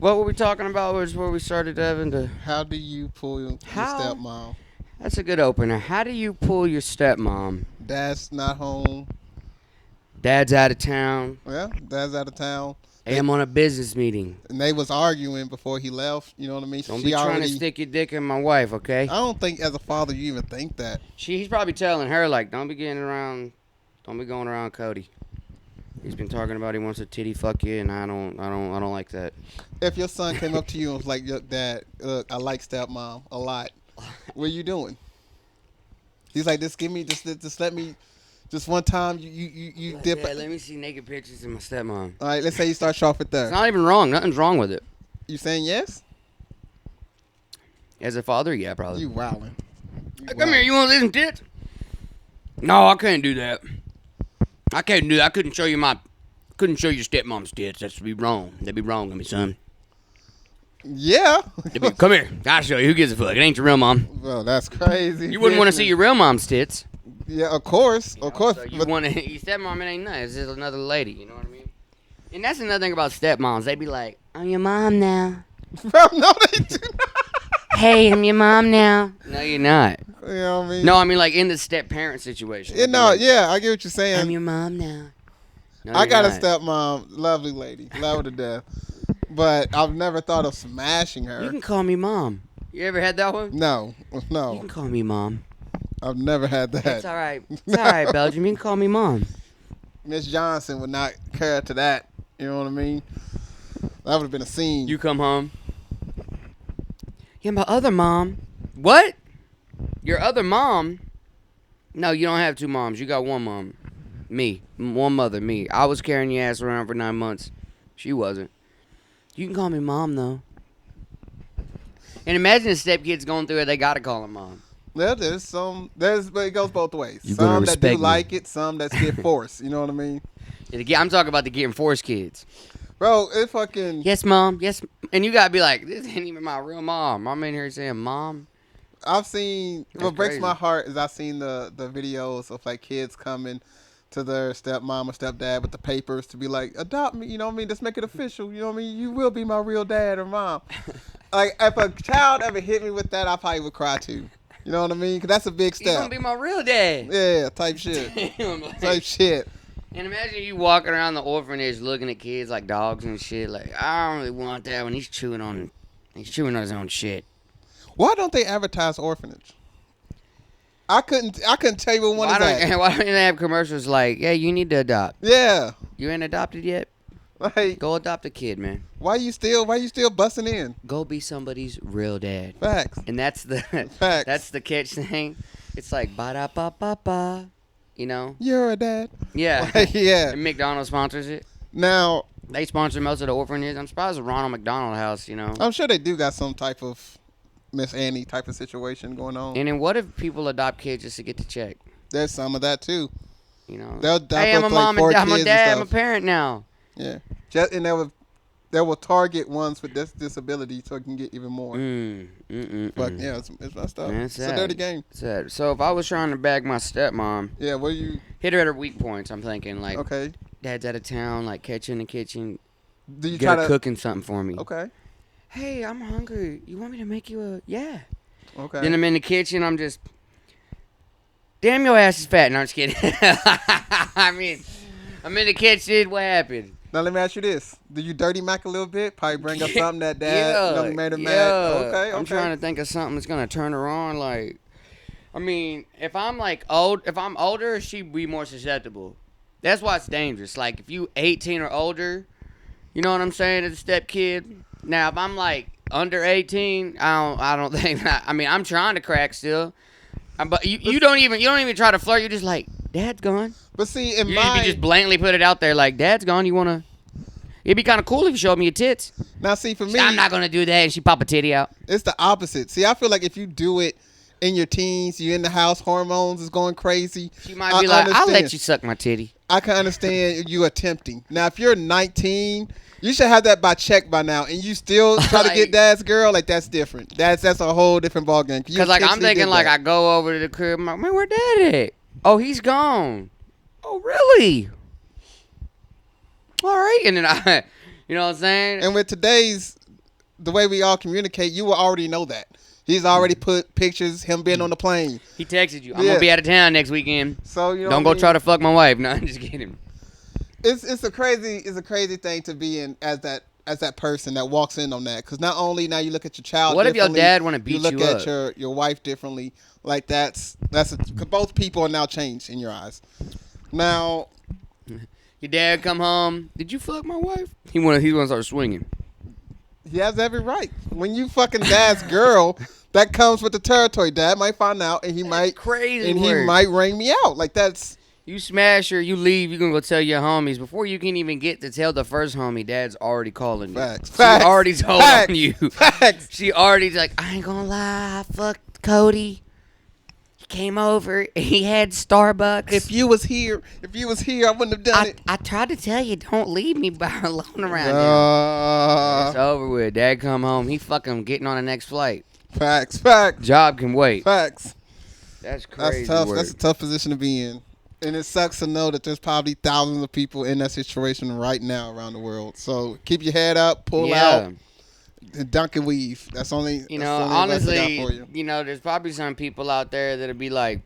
What were we talking about? Was where we started having to. How do you pull your How? stepmom? That's a good opener. How do you pull your stepmom? Dad's not home. Dad's out of town. Yeah, dad's out of town. Hey, I'm on a business meeting. And they was arguing before he left. You know what I mean? Don't be trying to stick your dick in my wife, okay? I don't think as a father you even think that. He's probably telling her like, don't be going around Cody. He's been talking about he wants a titty fuck you, and I don't like that. If your son came up to you and was like, Dad, look, I like stepmom a lot. What are you doing? He's like, just let me, just one time you dip. Yeah, let me see naked pictures of my stepmom. All right, let's say you start off with that. It's not even wrong. Nothing's wrong with it. You saying yes? As a father, yeah, probably. You wildin'. Come here, you want to listen to it? No, I can't do that. I can't do that. I couldn't show you your stepmom's tits. That'd be wrong. That'd be wrong of me, son. Yeah. Come here. I'll show you. Who gives a fuck? It ain't your real mom. Well, that's crazy. You wouldn't want to see your real mom's tits. Yeah, of course. Of course. So you want to, your stepmom, it ain't nice. It's just another lady. You know what I mean? And that's another thing about stepmoms. They be like, I'm your mom now. Bro, no, they do not. Hey, I'm your mom now. No, you're not. You know what I mean? No, I mean like in the step-parent situation. Yeah, no, yeah, I get what you're saying. I'm your mom now. No, I got not. a stepmom, lovely lady, love her to death. But I've never thought of smashing her. You can call me mom. You ever had that one? No. You can call me mom. I've never had that. It's all right. It's all right, Belgium. You can call me mom. Miss Johnson would not care to that. You know what I mean? That would have been a scene. You come home. Yeah, my other mom. What? Your other mom? No, you don't have two moms. You got one mom. Me. One mother, me. I was carrying your ass around for 9 months. She wasn't. You can call me mom, though. And imagine the stepkids going through it. They got to call her mom. Yeah, but it goes both ways. You better Some that do respect me. like it, some that get forced. You know what I mean? I'm talking about the getting forced kids. Bro, it fucking... Yes, mom. Yes. And you got to be like, this ain't even my real mom. I'm in here saying mom. I've seen... That's What breaks crazy. my heart is I've seen the videos of like kids coming to their stepmom or stepdad with the papers to be like, adopt me, you know what I mean? Just make it official, you know what I mean? You will be my real dad or mom. Like, if a child ever hit me with that, I probably would cry too. You know what I mean? Because that's a big You gonna step. be my real dad. Yeah, type shit. Damn, like- Type shit. And imagine you walking around the orphanage looking at kids like dogs and shit. Like, I don't really want that when he's chewing on his own shit. Why don't they advertise orphanage? I couldn't tell you what one Why is that. don't they have commercials like, yeah, you need to adopt. Yeah. You ain't adopted yet? Like, Go adopt a kid, man. why you still busting in? Go be somebody's real dad. Facts. And that's the Facts. that's the catch thing. It's like ba da ba ba ba. You know? You're a dad. Yeah. Like, yeah. And McDonald's sponsors it. Now, They sponsor most of the orphanages. I'm surprised the Ronald McDonald House, you know. I'm sure they do got some type of Miss Annie type of situation going on. And then what if people adopt kids just to get the check? There's some of that too. You know, They'll adopt hey, I'm a like mom 4 and I'm a kids and dad, I'm a stuff. parent now. Yeah. And they will target ones with this disability so it can get even more. But yeah, it's messed up. Man, It's a dirty game. Sad. So if I was trying to bag my stepmom, Yeah, what do you... hit her at her weak points. I'm thinking like, Okay. Dad's out of town, like catch her in the kitchen, Do you get try her to... cooking something for me. Okay. Hey, I'm hungry. You want me to make you a yeah? Okay. Then I'm in the kitchen. I'm just, damn, your ass is fat. No, I'm just kidding. I mean, I'm in the kitchen. What happened? Now let me ask you this: do you dirty Mac a little bit? Probably bring up something that dad made her mad. Okay. I'm trying to think of something that's gonna turn her on. Like, I mean, if I'm older, she'd be more susceptible. That's why it's dangerous. Like, if you 18 or older, you know what I'm saying, as a step kid. Now, if I'm like under 18, I don't think. I mean, I'm trying to crack still, but you don't even try to flirt. You're just like, Dad's gone. But see, in You my just blatantly put it out there like, Dad's gone. You wanna? It'd be kind of cool if you showed me your tits. now, see for me, I'm not gonna do that, and she pop a titty out. it's the opposite. See, I feel like if you do it in your teens, you're in the house, hormones is going crazy. She might be like, I'll understand. let you suck my titty. I can understand you attempting. Now, if you're 19, you should have that by check by now, and you still try to get dad's girl. Like, that's different. That's a whole different ballgame. Because like I'm thinking like I go over to the crib, I'm like, man, where Dad at? Oh, he's gone. Oh, really? All right, and then you know what I'm saying? And with today's the way we all communicate, you will already know that. He's already put pictures him being on the plane. He texted you. I'm gonna be out of town next weekend. So you know, don't go try to fuck my wife. No, I'm just kidding. It's a crazy thing to be in as that person that walks in on that. Because not only now you look at your child. What if your dad want to beat you up? You look at your wife differently. Like cause both people are now changed in your eyes. Now, your dad come home. Did you fuck my wife? He want to start swinging. He has every right. When you fucking dad's girl, that comes with the territory. Dad might find out, and he might ring me out. Like that's. You smash her, you leave, you gonna go tell your homies. Before you can even get to tell the first homie, dad's already calling you. Facts. She already told on you. Facts. She already's like, I ain't gonna lie, I fucked Cody. He came over, he had Starbucks. If you was here, I wouldn't have done it. I tried to tell you, don't leave me alone around here. It's over with. Dad come home, he fucking getting on the next flight. Facts. Job can wait. Facts. That's crazy. That's tough. That's a tough position to be in. And it sucks to know that there's probably thousands of people in that situation right now around the world. So keep your head up, pull out, and dunk and weave. That's only. Honestly, there's probably some people out there that'll be like,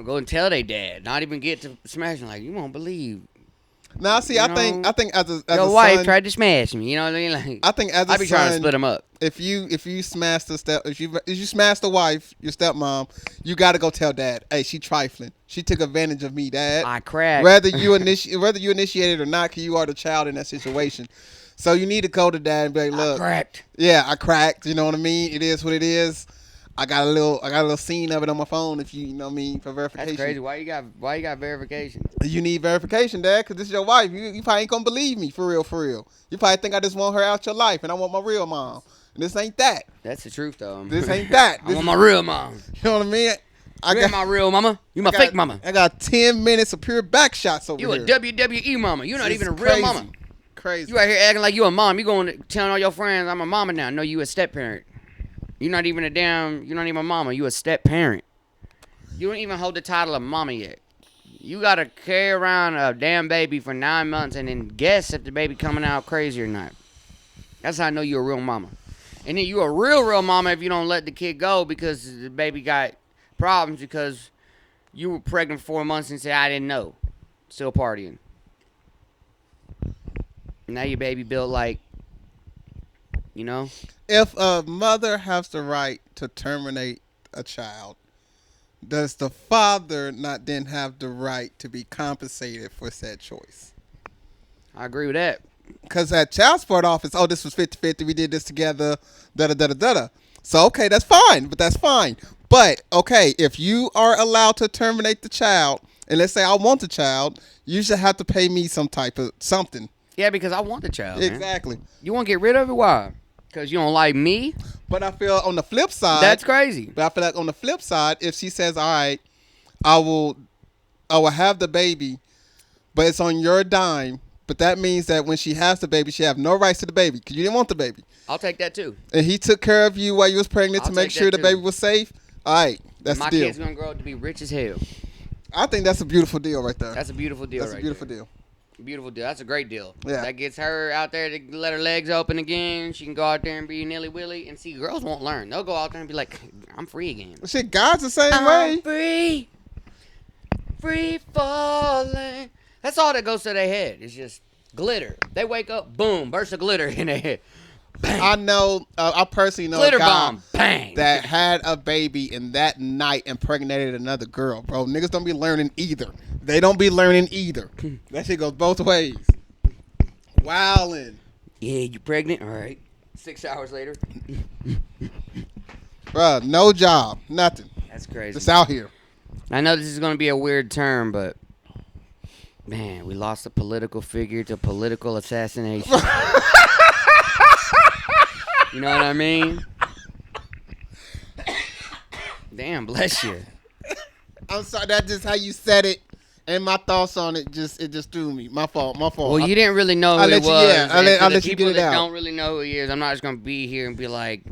go and tell their dad, not even get to smashing. Like, you won't believe. Now, see, I think as your a wife son, tried to smash me. You know what I mean? Like, I think as a son, I be trying to split them up. If you smash if you smash the wife, your stepmom, you got to go tell dad. Hey, she trifling. She took advantage of me, dad. I cracked. Whether you initiated or not, because you are the child in that situation. So you need to go to dad and be like, look, I cracked. Yeah, I cracked. You know what I mean? It is what it is. I got a little scene of it on my phone. If you know what I mean, for verification. That's crazy. Why you got verification? You need verification, Dad, because this is your wife. You probably ain't gonna believe me for real. You probably think I just want her out your life, and I want my real mom. And this ain't that. That's the truth, though. This ain't that. I want my real mom. You know what I mean? I got my real mama. You my fake mama. I got 10 minutes of pure back shots over here. You a WWE mama. You're not even a real mama. Crazy. You out here acting like you a mom. You going telling all your friends I'm a mama now. No, you a step parent. You're not even a mama. You a step parent. You don't even hold the title of mama yet. You got to carry around a damn baby for 9 months and then guess if the baby coming out crazy or not. That's how I know you're a real mama. And then you a real mama if you don't let the kid go because the baby got problems because you were pregnant for 4 months and said, I didn't know. Still partying. Now your baby built like, If a mother has the right to terminate a child, does the father not then have the right to be compensated for said choice? I agree with that. Because at child support office, this was 50-50, we did this together, da-da-da-da-da. So, okay, that's fine, But, okay, if you are allowed to terminate the child, and let's say I want the child, you should have to pay me some type of something. Yeah, because I want the child, Exactly. Man. You want to get rid of it? Why? Because you don't like me? But I feel on the flip side. That's crazy. But I feel like on the flip side, if she says, all right, I will have the baby, but it's on your dime. But that means that when she has the baby, she have no rights to the baby because you didn't want the baby. I'll take that too. And he took care of you while you was pregnant to make sure the baby was safe. All right, that's the deal. My kid's going to grow up to be rich as hell. I think that's a beautiful deal right there. That's a beautiful deal That's a beautiful deal. Beautiful deal. That's a great deal. Yeah. That gets her out there to let her legs open again. She can go out there and be nilly willy. And see, girls won't learn. They'll go out there and be like, I'm free again. Shit, God's the same I'm way. free. Free falling. That's all that goes to their head. It's just glitter. They wake up, boom, burst of glitter in their head. Bang. I know, I personally know glitter a guy bomb. Bang. that had a baby and that night impregnated another girl, bro. Niggas don't be learning either. They don't be learning either. That shit goes both ways. Wildin'. Yeah, you pregnant? All right. 6 hours later. Bruh, no job. Nothing. That's crazy. Just out here. I know this is going to be a weird term, but man, we lost a political figure to political assassination. You know what I mean? Damn, bless you. I'm sorry, that's just how you said it, and my thoughts on it just threw me. My fault. Well, you didn't really know who I'll it let you- was. yeah, I'll let you people get it that out. don't really know who he is, I'm not just gonna be here and be like,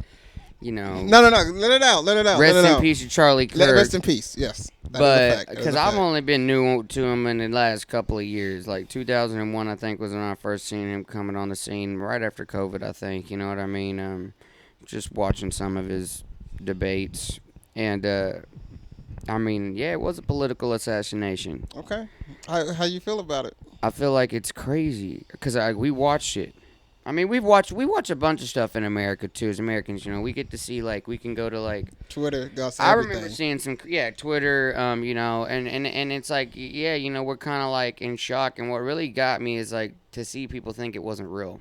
No. Let it out. Rest in peace to Charlie Kirk. Rest in peace. Yes. That is a But fact. That is because a I've fact. only been new to him in the last couple of years, like 2001, I think was when I first seen him coming on the scene right after COVID. I think you know what I mean. Just watching some of his debates, and I mean, yeah, it was a political assassination. Okay. How you feel about it? I feel like it's crazy because we watched it. I mean, we watch a bunch of stuff in America too. As Americans, you know, we get to see like we can go to like Twitter got I everything. remember seeing some, Twitter, you know, and it's like, yeah, you know, we're kind of like in shock. And what really got me is like to see people think it wasn't real.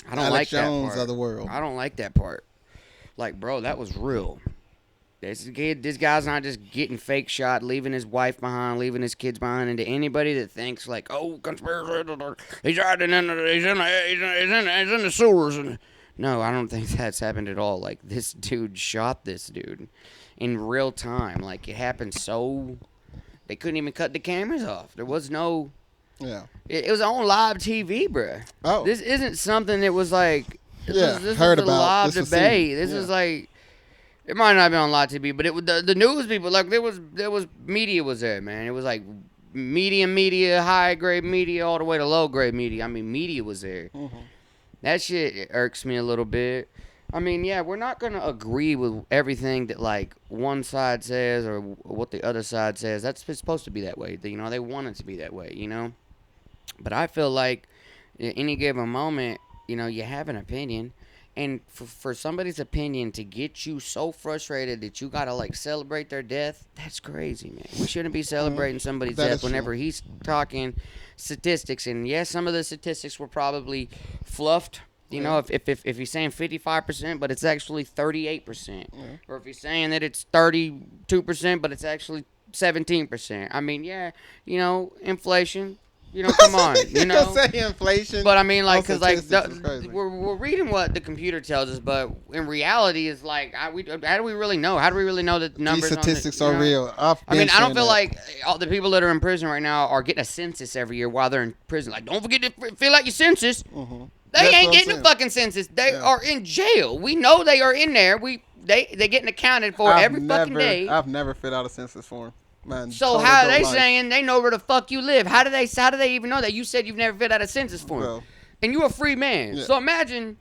I don't Alex like Jones that part. of the world. I don't like that part. Like, bro, that was real. This guy's not just getting fake shot, leaving his wife behind, leaving his kids behind. And to anybody that thinks like, oh, conspiracy, he's hiding he's in the sewers. And no, I don't think that's happened at all. Like, this dude shot this dude in real time. Like, it happened so they couldn't even cut the cameras off. There was no. Yeah. It was on live TV, bruh. Oh. This isn't something that was like. This heard was a about. live This was debate. seen. This Yeah. was like. It might not have been on live TV, but it was the news people. Like there was media was there, man. It was like medium media, high grade media, all the way to low grade media. I mean, media was there. Mm-hmm. That shit irks me a little bit. I mean, yeah, we're not gonna agree with everything that like one side says or what the other side says. That's supposed to be that way. You know, they want it to be that way. You know, but I feel like at any given moment, you know, you have an opinion. And for somebody's opinion to get you so frustrated that you gotta like celebrate their death, that's crazy, man. We shouldn't be celebrating somebody's That death is whenever true. he's talking statistics. And yes, some of the statistics were probably fluffed. You know, if he's saying 55%, but it's actually 38%, or if he's saying that it's 32%, but it's actually 17%. I mean, yeah, you know, inflation. You know, come on, you know. say inflation. But I mean, like, on because like statistics is crazy. we're reading what the computer tells us, but in reality, is like, how do we really know? How do we really know that the numbers? These statistics on the, are real. I mean, I don't feel that. like all the people that are in prison right now are getting a census every year while they're in prison. Like, don't forget to fill out your census. Mhm. They That's ain't what I'm getting a saying. fucking census. They Yeah. are in jail. We know they are in there. They getting accounted for every fucking day. I've never filled out a census form. Man, So total how are adult they life. saying they know where the fuck you live? How do they even know that? You said you've never filled out a census form, Well, and you're a free man. Yeah. So imagine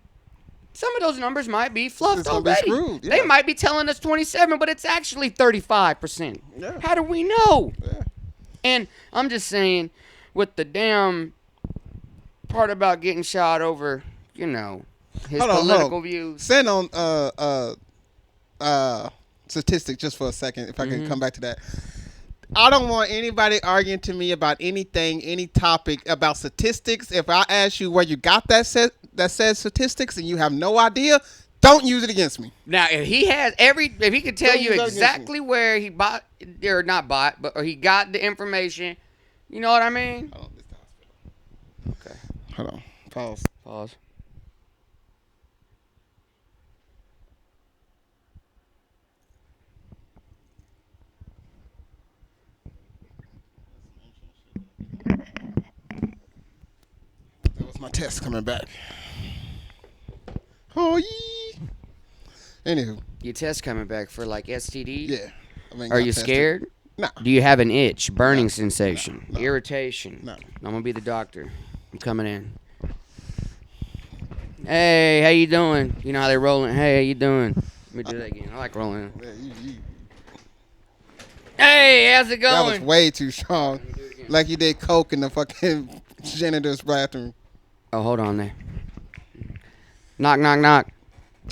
some of those numbers might be fluffed It's gonna be already. screwed, They yeah. might be telling us 27, but it's actually 35%. Yeah. How do we know? Yeah. And I'm just saying, with the damn part about getting shot over, you know, his Hold on, political views. Send on statistic just for a second, if I can come back to that. I don't want anybody arguing to me about anything, any topic about statistics. If I ask you where you got that says statistics and you have no idea, don't use it against me. Now, if he could tell Don't you use that against exactly where he bought, or not bought, but or he got the information, you know what I mean? Hold on, this is the hospital. Okay. Hold on. Pause. Pause. That was my test coming back. Oh, yeah. Anywho, Your test coming back for like STD? yeah. I mean, Are got you tested. scared? Nah. Do you have an itch, burning No. sensation, No. irritation? No. I'm gonna be the doctor. I'm coming in. Hey, how you doing? You know how they rolling? Hey, how you doing? Let me do that again. I like rolling. Yeah, Hey, how's it that was going? way too strong. Let me do it again. Like you did coke in the fucking janitor's bathroom. Oh, hold on there. Knock, knock, knock.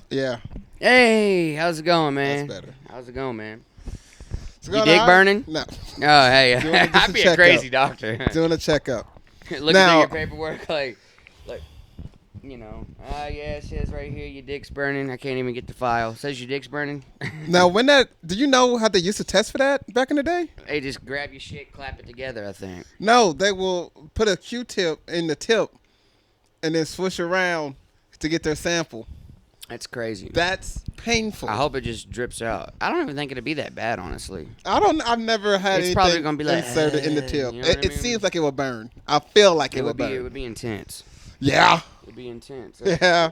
Yeah, Hey, how's it going, man? that's better. How's it going, man? It's You going dick all right? burning? No, Oh, hey, Doing just I'd a be a checkup. crazy doctor. doing a checkup. Looking Now- through your paperwork, like, you know, yeah, it says right here your dick's burning. I can't even get the file. It says your dick's burning. Now, do you know how they used to test for that back in the day? They just grab your shit, clap it together, I think. No, they will put a Q-tip in the tip and then swish around to get their sample. That's crazy. That's painful. I hope it just drips out. I don't even think it'd be that bad, honestly. I've never had It's probably anything gonna be like, inserted in the tip. you know what I It mean? seems like it would burn. I feel like it would It burn. would be intense. Yeah. It'd be intense. Yeah.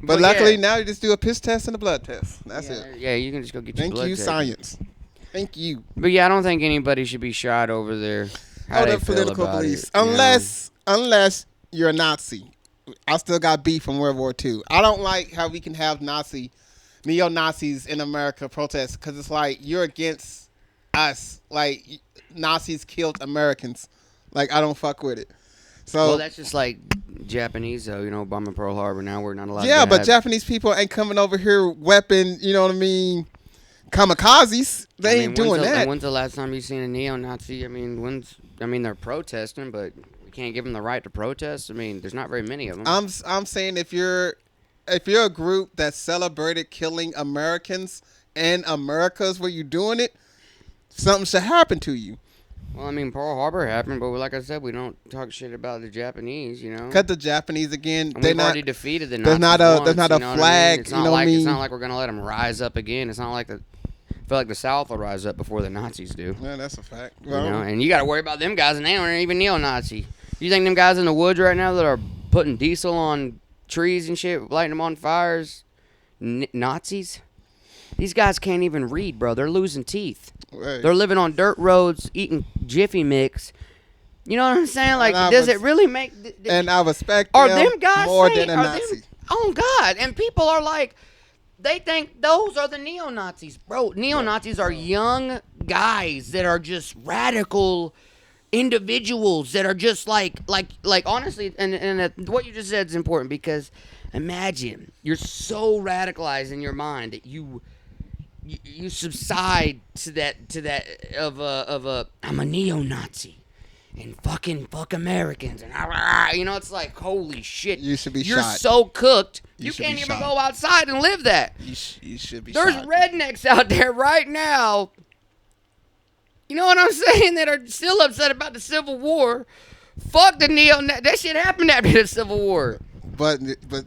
But luckily now you just do a piss test and a blood test. That's it. Yeah, you can just go get your blood Thank you, taken. science. Thank you. But yeah, I don't think anybody should be shot over there. How they the feel political about beliefs. it, you know? Unless you're a Nazi. I still got beef from World War II. I don't like how we can have neo-Nazis in America protest because it's like you're against us. Like Nazis killed Americans. Like I don't fuck with it. So Well, that's just like Japanese, though. You know, bombing Pearl Harbor. Now we're not allowed. yeah, to but have- Japanese people ain't coming over here weapon. You know what I mean? Kamikazes. They ain't doing that. When's the last time you seen a neo-Nazi? I mean, they're protesting, but we can't give them the right to protest. I mean, there's not very many of them. I'm saying if you're a group that celebrated killing Americans and Americas where you doing it, something should happen to you. Well, I mean, Pearl Harbor happened, but like I said, we don't talk shit about the Japanese, you know. Cut the Japanese again. And they're we've not. already defeated the There's Nazis not a once, there's not you a know what I mean? flag. It's You not know what I like it's mean? not like we're gonna let them rise up again. It's not like I feel like the South will rise up before the Nazis do. Yeah, that's a fact. You know, and you got to worry about them guys, and they aren't even neo-Nazi. You think them guys in the woods right now that are putting diesel on trees and shit, lighting them on fires, Nazis? These guys can't even read, bro. They're losing teeth. Hey. They're living on dirt roads, eating Jiffy Mix. You know what I'm saying? Like, does it really make? And I respect Are them them guys more saying, than a are Nazi. them, oh God! And people are like, they think those are the neo-Nazis, bro. Neo-Nazis are young guys that are just radical individuals that are just like honestly, and what you just said is important because imagine you're so radicalized in your mind that you subside to that of a I'm a neo-Nazi. And fuck Americans, and you know, it's like holy shit. You should be You're shot. so cooked. You should can't be even shot. go outside and live that. You should be There's shot. rednecks out there right now. You know what I'm saying? That are still upset about the Civil War. Fuck the that shit happened after the Civil War. But nothing's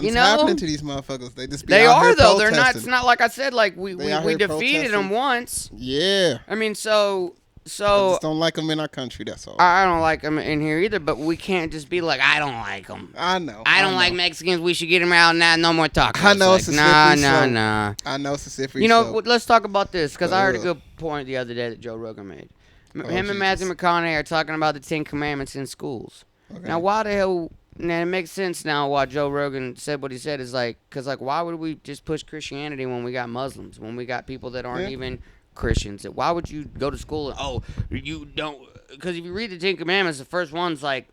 You know? happening to these motherfuckers. They just be They out are here though. They're not. protesting. It's not like I said. Like we They out here defeated them protesting. once. Yeah. I mean, so. I just don't like them in our country. That's all. I don't like them in here either, but we can't just be like, I don't like them. I know. I don't know. like Mexicans. We should get them out now. No more tacos. I know Like, it's a nah, slippery slope. nah. I know it's a slippery You know, slope. let's talk about this because I heard a Ugh. good point the other day that Joe Rogan made. Him Jesus. and Matthew McConaughey are talking about the Ten Commandments in schools. Okay. Now, why the hell? Now it makes sense now why Joe Rogan said what he said is like, because like, why would we just push Christianity when we got Muslims, when we got people that aren't Yeah. even Christians? Why would you go to school and you don't? Because if you read the Ten Commandments, the first one's like,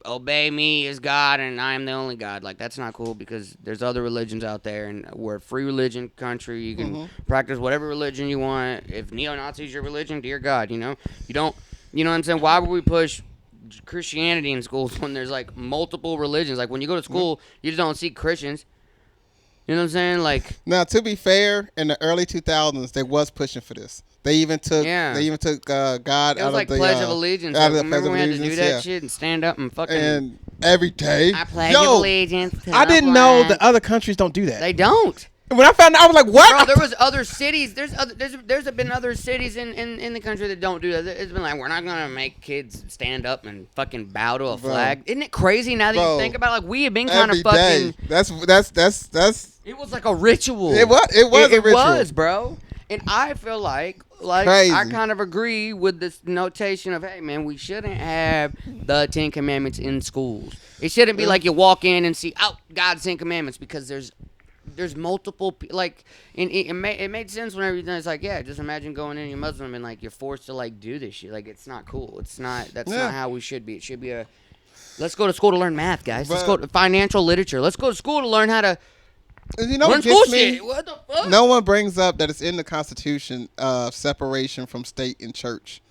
obey me as God and I am the only God. Like, that's not cool because there's other religions out there and we're a free religion country. You can practice whatever religion you want. If neo-Nazi is your religion, dear God, you know? You don't, you know what I'm saying? Why would we push Christianity in schools when there's like multiple religions? Like when you go to school, you just don't see Christians. You know what I'm saying? Like, Now, to be fair, in the early 2000s, they was pushing for this. They even took Yeah. God it out was like of the Pledge of Allegiance. out of the Remember Pledge of we had to do Allegiance, that yeah. shit and stand up and fucking. And every day, I pledge Yo, allegiance to I the didn't know flag. that other countries don't do that. They don't. When I found out, I was like, "What?" Bro, there was other cities. There's been other cities in the country that don't do that. It's been like, we're not gonna make kids stand up and fucking bow to a Bro. flag. Isn't it crazy now that Bro. you think about it? Like we have been kind of Every day. fucking. That's. It was like a ritual. It was a It ritual. was, bro. And I feel like Crazy. I kind of agree with this notation of, hey man, we shouldn't have the Ten Commandments in schools. It shouldn't be like you walk in and see, oh, God's Ten Commandments, because there's multiple like, and it made sense whenever you it's like, yeah, just imagine going in, you're Muslim and like you're forced to like do this shit. Like it's not cool. It's not. That's Yeah. not how we should be. It should be a. Let's go to school to learn math, guys. Let's But- go to financial literature. Let's go to school to learn how to You know learn what school gets me? shit. What the fuck? No one brings up that it's in the Constitution of separation from state and church,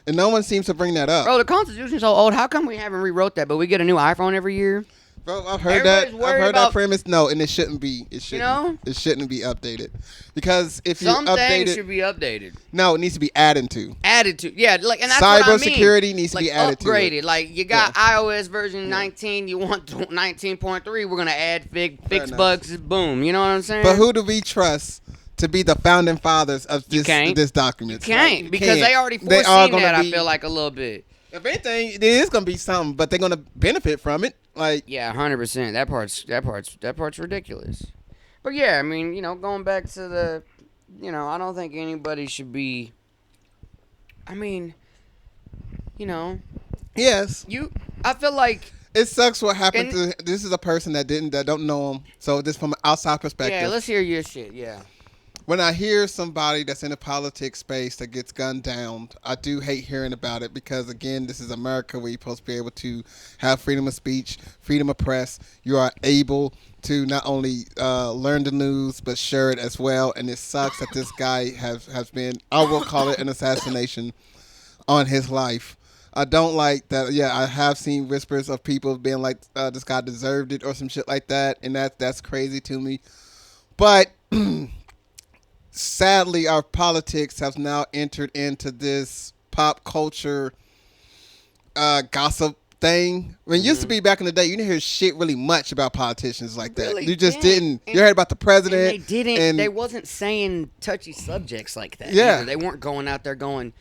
and no one seems to bring that up. Bro, the Constitution's so old. How come we haven't rewrote that? But we get a new iPhone every year. Bro, I've heard that. Everybody's I've worried heard about- that premise. No, and it shouldn't be. It shouldn't. know? It shouldn't be updated because if you Some update things it, should be updated, no, it needs to be added to. added to. Yeah, like and that's what I mean. Cybersecurity needs to Like be added to it. upgraded. Like you got iOS version 19. You want 19.3? We're gonna add fix enough. bugs. Boom. You know what I'm saying? But who do we trust to be the founding fathers of this can't. this document? Can't You because can't. they already They are foreseen gonna that. be- I feel like a little bit. If anything, it is gonna be something, but they're gonna benefit from it. Like, Yeah, 100%. That part's ridiculous. But yeah, I mean, going back to the, I don't think anybody should be. I mean, you know, yes, I feel like. it sucks what happened And- to. This is a person that don't know him. So this from an outside perspective. Yeah, let's hear your shit. Yeah. When I hear somebody that's in the politics space that gets gunned down, I do hate hearing about it because, again, this is America where you're supposed to be able to have freedom of speech, freedom of press. You are able to not only learn the news but share it as well. And it sucks that this guy has been, I will call it an assassination on his life. I don't like that. Yeah, I have seen whispers of people being like, this guy deserved it or some shit like that. And that's crazy to me. But sadly, our politics have now entered into this pop culture gossip thing. When it used to be back in the day, you didn't hear shit really much about politicians like that. Really You just didn't. didn't. You heard about the president. And they didn't. and- They wasn't saying touchy subjects like that. Yeah. either. They weren't going out there going.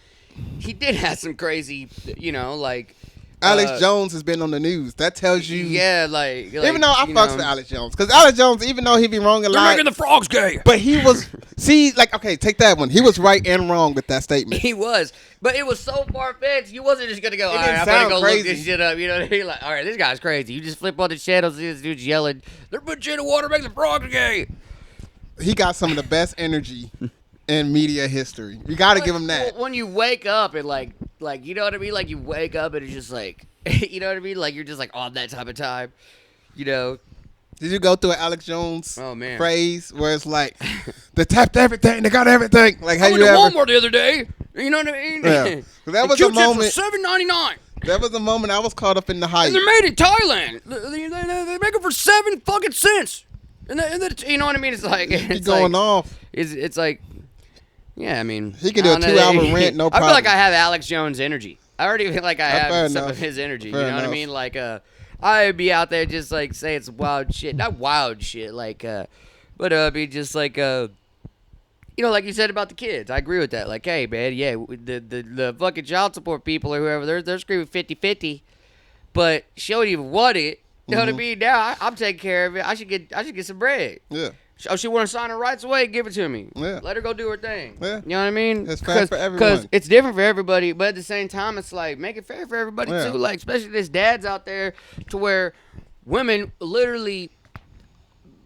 He did have some crazy, like. Alex Jones has been on the news. That tells you. Yeah, like Even though I you fucks know, with Alex Jones, because Alex Jones, even though he be wrong a They're lot, making the frogs gay. but he was okay. Take that one. He was right and wrong with that statement. He was, but it was so far fetched. You wasn't just gonna go. All didn't right, I'm gonna sound go crazy. look this shit up. You know what I mean? Like, all right, this guy's crazy. You just flip on the channel, see this dude's yelling. They're putting shit in water, make the frogs gay. He got some of the best energy in media history. You got to give him that. When you wake up and like you know what I mean? Like you wake up and it's just like, you know what I mean? Like you're just like on that type of time, you know. Did you go through an Alex Jones phrase where it's like, they tapped everything, they got everything? Like, how I you went to ever? Walmart the other day. You know what I mean? Yeah. That was the a Q-tips moment. for $7.99. That was the moment I was caught up in the hype. And they're made in Thailand. They make them for 7 fucking cents. And you know what I mean? It's like He's going off. It's like, yeah. I mean, He can do a 2-hour rant, no I problem. feel like I have Alex Jones energy. I already feel like I Fair have some enough. of his energy. Fair You know what I enough. mean? Like, I'd be out there just like saying some wild shit. Not wild shit, like, but it'd be just like, like you said about the kids. I agree with that. Like, hey, man, yeah, the fucking child support people or whoever, they're screaming 50-50, but she don't even want it. You know what I mean? Now I'm taking care of it. I should get some bread. Yeah. Oh, she want to sign her rights away? Give it to me. Yeah. Let her go do her thing. Yeah. You know what I mean? It's fair for everyone. Because it's different for everybody, but at the same time, it's like, make it fair for everybody, Yeah. too. Like, especially there's dads out there to where women literally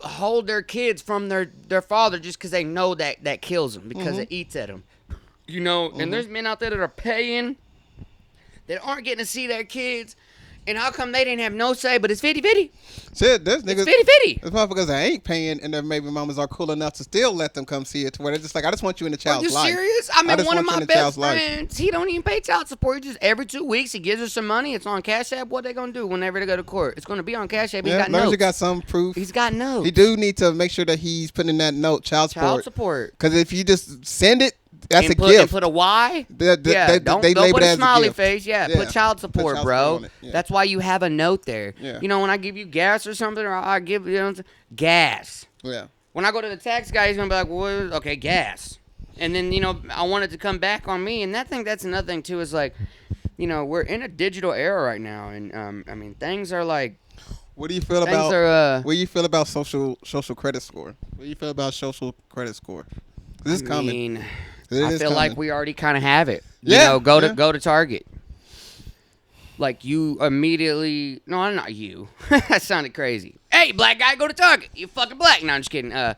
hold their kids from their father just because they know that kills them, because it eats at them. You know? And there's men out there that are paying that aren't getting to see their kids. And how come they didn't have no say, but it's 50-50? Shit, there's niggas. It's 50-50. There's motherfuckers that ain't paying, and their baby mamas are cool enough to still let them come see it. To where they're just like, I just want you in the Are child's you life. serious? I mean, just one of want you my in the child's best life. friends, he don't even pay child support. He just every 2 weeks he gives her some money. It's on Cash App. What they gonna do whenever they go to court? It's gonna be on Cash App. He's Yeah, got as long as notes. you got some proof. He's got notes. He do need to make sure that he's putting in that note, child Child support. support. Because if you just send it, that's and a put, gift. And put a Y. They don't label put it a as a smiley gift. face. Yeah, Yeah, put child support, child bro. support on it, yeah. That's why you have a note there. Yeah. You know, when I give you gas or something, or I give gas. Yeah. When I go to the tax guy, he's gonna be like, "Well, okay, gas," and then I want it to come back on me. And that's another thing too. Is like, we're in a digital era right now, and I mean, things are like. What do you feel Things about? are, what do you feel about social credit score? What do you feel about social credit score? This is coming. mean, It I is feel like coming. we already kind of have it. Yeah, Go yeah. to Target. Like you immediately. No, not you. That sounded crazy. Hey, black guy, go to Target. You fucking black. No, I'm just kidding. I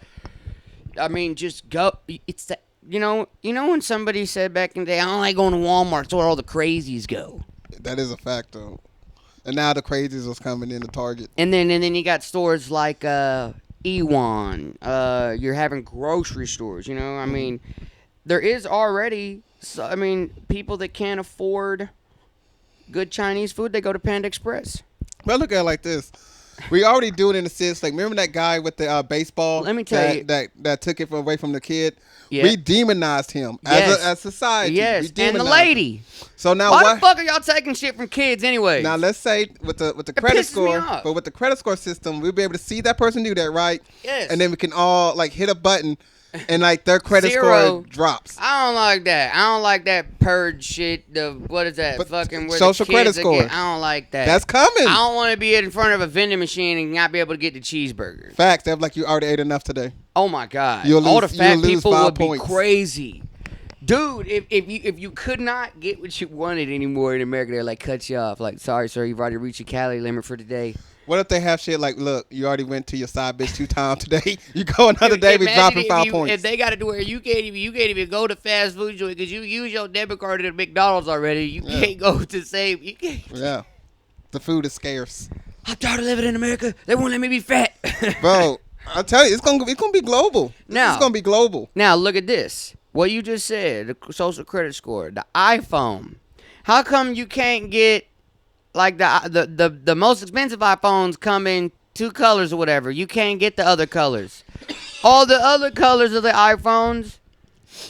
mean, just go. It's that. You know when somebody said back in the day, I don't like going to Walmart. It's where all the crazies go. That is a fact, though. And now the crazies is coming into Target. And then you got stores like Ewan. You're having grocery stores. I mean, there is already. People that can't afford good Chinese food, they go to Panda Express. But look at it like this. We already do it in a sense. Like, remember that guy with the baseball? Let me tell you. That took it away from the kid? Yeah. We demonized him Yes. as society. Yes, We and the demonized lady. him. So now Why what? the fuck are y'all taking shit from kids anyway? Now let's say with the credit pisses me score, off. but with the credit score system, we'll be able to see that person do that, right? Yes. And then we can all like hit a button and like their credit Zero. score drops. I don't like that. I don't like that purge shit. What is that? But fucking where social the kids credit score. I don't like that. That's coming. I don't want to be in front of a vending machine and not be able to get the cheeseburger. Facts. They're like you already ate enough today. Oh my god! You'll All the lose- fat you'll lose people 5 would points. be crazy. Dude, if you could not get what you wanted anymore in America, they're like cut you off. Like, sorry, sir, you've already reached your calorie limit for today. What if they have shit like, look, you already went to your side bitch 2 times today. You go another day, we dropping 5 points. If they got it to where you can't even go to fast food joint because you use your debit card at McDonald's already. You can't go to save. You can't. Yeah, the food is scarce, I'm tired of living in America. They won't let me be fat. bro. I tell you, it's gonna be global. Now- It's gonna be global. Now look at this. What you just said, the social credit score, the iPhone. How come you can't get like the most expensive iPhones come in 2 colors or whatever? You can't get the other colors. All the other colors of the iPhones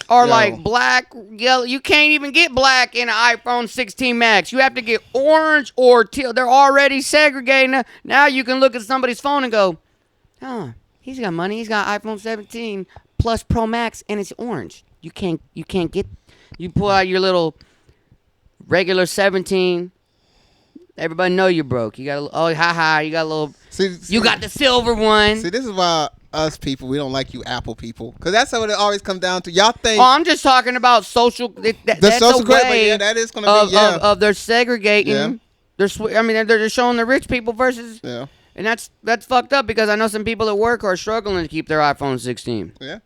are Yo. like black, yellow. You can't even get black in an iPhone 16 Max. You have to get orange or teal. They're already segregating. Now you can look at somebody's phone and go, "Huh, he's got money. He's got iPhone 17 Plus Pro Max and it's orange." You can't get. You pull out your little regular 17. Everybody know you're broke. You got you got a little. See, You got the silver one. See, this is why us people, we don't like you Apple people, because that's what it always comes down to. Y'all think Oh, I'm just talking about social. That's social a credit, but way yeah, that is gonna of, be yeah, of they're segregating. Yeah. They're just showing the rich people versus, yeah, and that's fucked up because I know some people at work are struggling to keep their iPhone 16. yeah.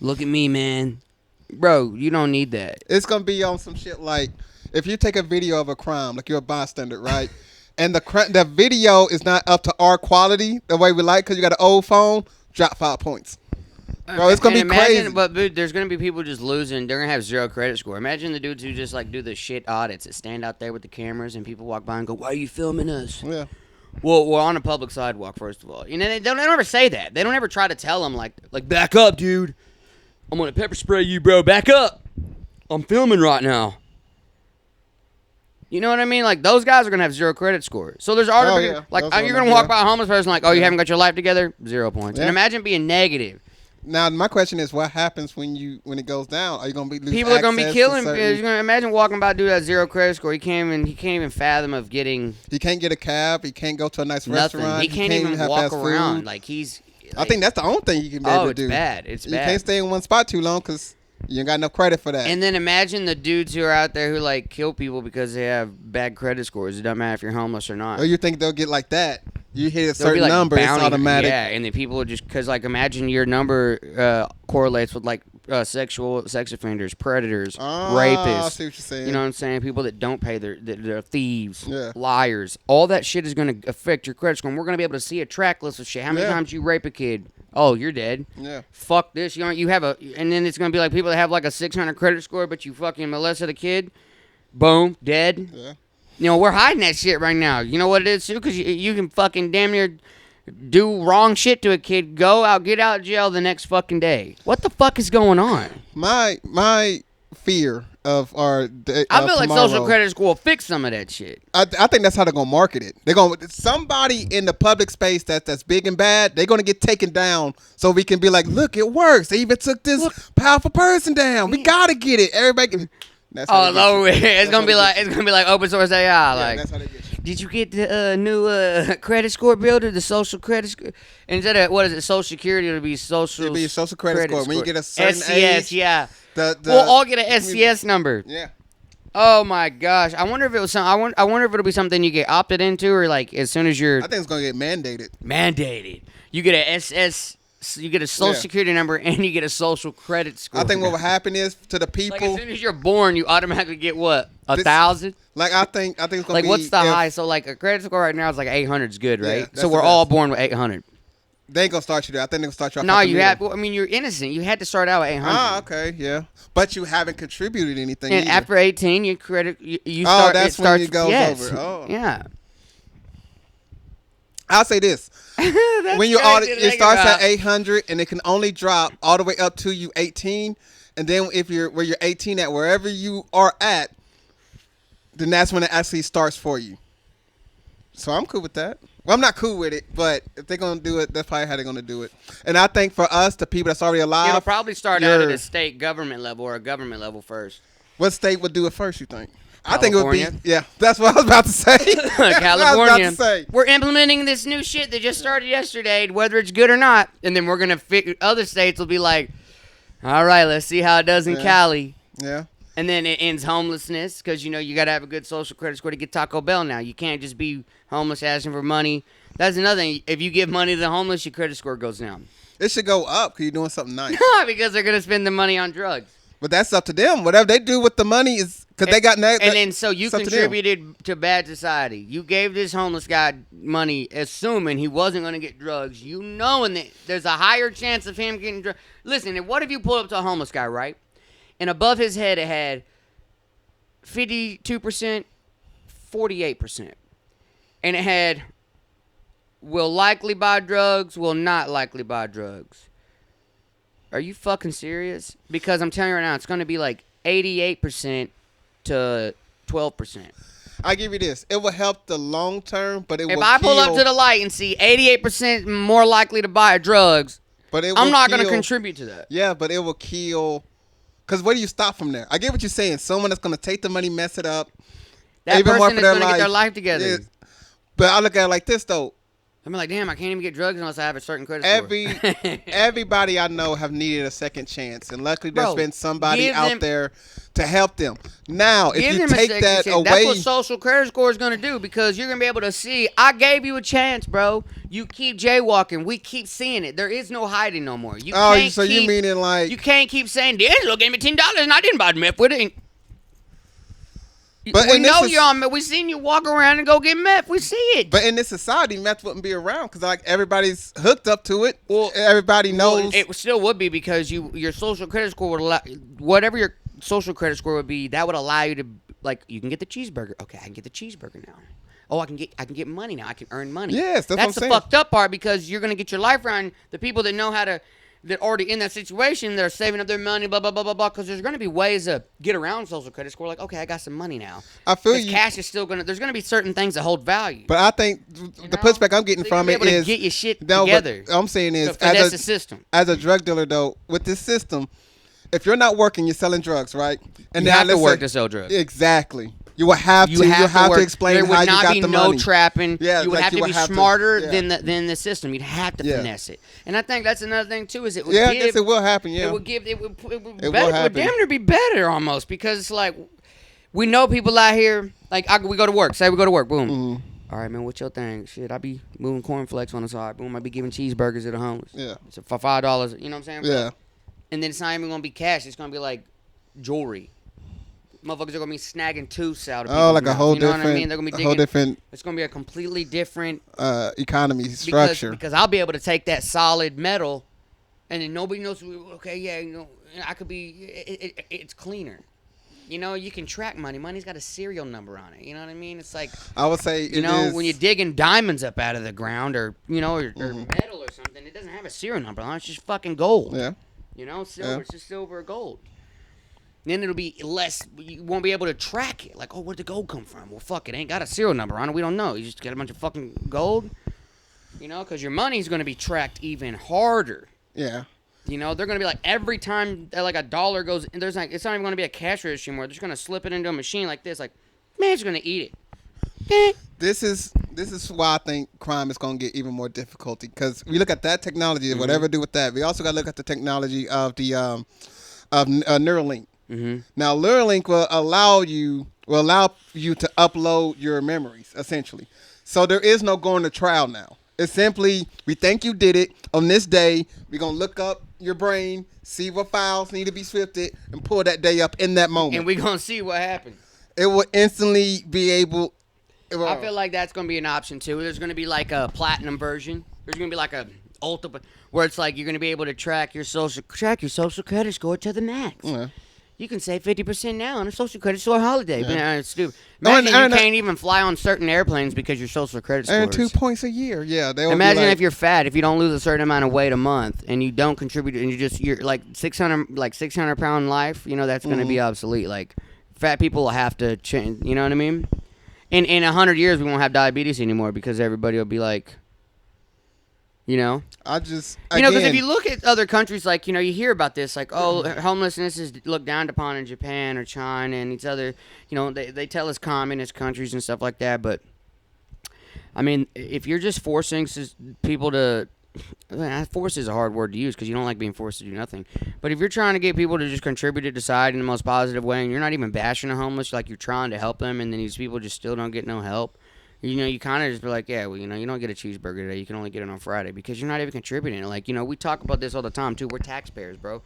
Look at me, man. Bro, you don't need that. It's gonna be on some shit like if you take a video of a crime, like you're a bystander, right? And the video is not up to our quality the way we like because you got an old phone. Drop 5 points, bro. It's gonna And be imagine, crazy. But dude, there's gonna be people just losing. They're gonna have 0 credit score. Imagine the dudes who just like do the shit audits that stand out there with the cameras and people walk by and go, "Why are you filming us?" Yeah, Well, we're on a public sidewalk, first of all. You know, they don't ever say that. They don't ever try to tell them like back up, dude. I'm gonna pepper spray you, bro. Back up. I'm filming right now. You know what I mean? Like those guys are gonna have 0 credit score. So there's already Oh, yeah. like Those you're are gonna yeah. walk by a homeless person like, "Oh, you Yeah. haven't got your life together." 0 points. And Yeah. imagine being negative. Now my question is, what happens when it goes down? Are you gonna be lose People are gonna be access to killing. certain- You're gonna imagine walking by a dude that 0 credit score. He can't even fathom of getting He can't get a cab. He can't go to a nice nothing. restaurant. He can't even have walk fast around. food. Like he's. I think that's the only thing you can be able to it's do. bad. It's You bad. can't stay in one spot too long because you ain't got no credit for that. And then imagine the dudes who are out there who like kill people because they have bad credit scores. It doesn't matter if you're homeless or not. Or you think they'll get like that? You hit a There'll certain be, like, number, it's bounty- automatic. Yeah, and then people will just because like imagine your number correlates with like sex offenders, predators, Oh, I rapists. see what you're saying. You know what I'm saying? People that don't pay they're thieves, Yeah. liars. All that shit is going to affect your credit score. And we're going to be able to see a track list of shit. How many Yeah. times you rape a kid? Oh, you're dead. Yeah. Fuck this. You have and then it's going to be like people that have like a 600 credit score, but you fucking molested a kid. Boom, dead. Yeah. You know, we're hiding that shit right now. You know what it is, too? Because you can fucking damn near do wrong shit to a kid, get out of jail the next fucking day. What the fuck is going on? My fear of our I feel like tomorrow, social credit score will fix some of that shit. I think that's how they're gonna market it. They're gonna somebody in the public space that's big and bad. They're gonna get taken down so we can be like, look, it works. They even took this powerful person down. We gotta get it. Everybody can. That's how Oh, they get you. no, it's That's gonna how be they like get it's gonna be like open source AI. you. Like, That's how they get you. did you get the new credit score builder, the social credit score? Instead of what is it, Social Security? It'll be social. It'll be a social credit score. When you get a certain SCS, age, yeah. the We'll all get an SCS number. yeah. Oh my gosh! I wonder if it was some. I wonder if it'll be something you get opted into, or like as soon as you're I think it's gonna get mandated. mandated, you get a SS, you get a social Yeah. security number, and you get a social credit score. I think what will happen is to the like as people. soon as you're born, you automatically get what This- 1,000. Like I think it's gonna Like be. what's the if high? So like a credit score right now is like 800 is good, Yeah, right? that's So the we're all best. born with 800. They ain't gonna start you there. I think they're gonna start you off. No, at the you middle. have. Well, I mean, you're innocent. You had to start out with 800. Ah, okay, yeah. But you haven't contributed anything. And either. after 18, you credit. You Oh, start. that's it when starts, it goes yes. over. Oh. Yeah. I'll say this: That's when you crazy audit, to it think starts about. at 800, and it can only drop all the way up to you 18. And then if you're where you're 18 at wherever you are at, then that's when it actually starts for you. So I'm cool with that. Well, I'm not cool with it, but if they're gonna do it, that's probably how they're gonna do it. And I think for us, the people that's already alive, It'll probably start out at a state government level or a government level first. what state would do it first? You think? I think it would be. California. Yeah, that's what I was about to say. California. Say. We're implementing this new shit that just started yesterday, whether it's good or not, and then we're gonna other states will be like, all right, let's see how it does in Cali. Yeah. And then it ends homelessness because, you got to have a good social credit score to get Taco Bell now. You can't just be homeless asking for money. That's another thing. If you give money to the homeless, your credit score goes down. It should go up because you're doing something nice. Because they're going to spend the money on drugs. But that's up to them. Whatever they do with the money is because they got. And then so you contributed to bad society. You gave this homeless guy money assuming he wasn't going to get drugs. You knowing that there's a higher chance of him getting drugs. Listen, what if you pull up to a homeless guy, right? And above his head, it had 52%, 48%. And it had will likely buy drugs, will not likely buy drugs. Are you fucking serious? Because I'm telling you right now, it's going to be like 88% to 12%. I give you this. It will help the long term, but it will If I pull up to the light and see 88% more likely to buy drugs, I'm not going to contribute to that. Yeah, but it will kill. Because where do you stop from there? I get what you're saying. Someone that's going to take the money, mess it up. That person is going to get their life together. Yeah. But I look at it like this, though. I'm like, damn, I can't even get drugs unless I have a certain credit score. Everybody I know have needed a second chance. And luckily there's been somebody out there to help them. Now, if you take that away. That's what social credit score is going to do because you're going to be able to see, I gave you a chance, bro. You keep jaywalking. We keep seeing it. There is no hiding no more. You meaning like. You can't keep saying, D'Angelo gave me $10 and I didn't buy meth with it. But we know you're on meth. We seen you walk around and go get meth. We see it. But in this society, meth wouldn't be around because like everybody's hooked up to it. Well, everybody knows. Well, it still would be because your social credit score would allow whatever your social credit score would be. That would allow you to you can get the cheeseburger. Okay, I can get the cheeseburger now. Oh, I can get money now. I can earn money. Yes, that's what I'm the saying. Fucked up part because you're gonna get your life around the people that know how to. That already in that situation, they're saving up their money, blah, blah, blah, blah, blah, because there's going to be ways to get around social credit score. Like, okay, I got some money now. I feel you. Cash is still going to, there's going to be certain things that hold value. But I think the pushback I'm getting from it is. Get your shit together. What I'm saying is, as a system. As a drug dealer, though, with this system, if you're not working, you're selling drugs, right? And you have to work to sell drugs. Exactly. You will have to. You have to explain how you got the money. There would not be no trapping. Yeah, you would have to be smarter than the system. You'd have to finesse it. And I think that's another thing too. Is it would I guess it will happen. Yeah, it would damn near be better almost because it's like we know people out here. Like we go to work. Say we go to work. Boom. Mm-hmm. All right, man. What's your thing? Shit, I be moving cornflakes on the side. Boom. I be giving cheeseburgers to the homeless. Yeah. So for $5. You know what I'm saying? Yeah. And then it's not even gonna be cash. It's gonna be like jewelry. Motherfuckers are gonna be snagging tooths out of people. Oh, like a whole different. What I mean? They're gonna be digging, whole different. It's gonna be a completely different economy structure. Because I'll be able to take that solid metal, and then nobody knows. Okay, yeah, I could be. It's cleaner. You can track money. Money's got a serial number on it. You know what I mean? It's like I would say. When you're digging diamonds up out of the ground, or metal or something, it doesn't have a serial number on it. It's just fucking gold. Yeah. Silver. Yeah. It's just silver or gold. Then it'll be less. You won't be able to track it. Like, where'd the gold come from? Well, fuck, it ain't got a serial number on it. We don't know. You just get a bunch of fucking gold. Because your money's going to be tracked even harder. Yeah. They're going to be like every time like a dollar goes, and it's not even going to be a cash register anymore. They're just going to slip it into a machine like this. Like, man, it's going to eat it. This is why I think crime is going to get even more difficulty because we look at that technology and whatever do with that. We also got to look at the technology of the Neuralink. Mm-hmm. Now, Neuralink will allow you to upload your memories, essentially. So there is no going to trial now. It's simply, we think you did it on this day. We're going to look up your brain, see what files need to be swifted, and pull that day up in that moment. And we're going to see what happens. It will instantly be able. I feel like that's going to be an option, too. There's going to be like a platinum version. There's going to be like a ultimate, where it's like you're going to be able to track your social credit score to the max. Yeah. You can save 50% now on a social credit score holiday. Yeah. It's stupid. Imagine you can't even fly on certain airplanes because your social credit score. And 2 points a year. Yeah. Imagine if you're fat, if you don't lose a certain amount of weight a month, and you don't contribute, and you're like 600 pound life. That's going to be obsolete. Like fat people will have to change. You know what I mean? in 100 years we won't have diabetes anymore because everybody will be like, you know. Because If you look at other countries, like, you hear about this, like, oh, homelessness is looked down upon in Japan or China and these other, they tell us communist countries and stuff like that. But, I mean, if you're just forcing people to, force is a hard word to use because you don't like being forced to do nothing. But if you're trying to get people to just contribute to society in the most positive way and you're not even bashing the homeless, like you're trying to help them and then these people just still don't get no help, you kind of just be like, yeah, well, you don't get a cheeseburger today. You can only get it on Friday because you're not even contributing. Like, we talk about this all the time, too. We're taxpayers, bro.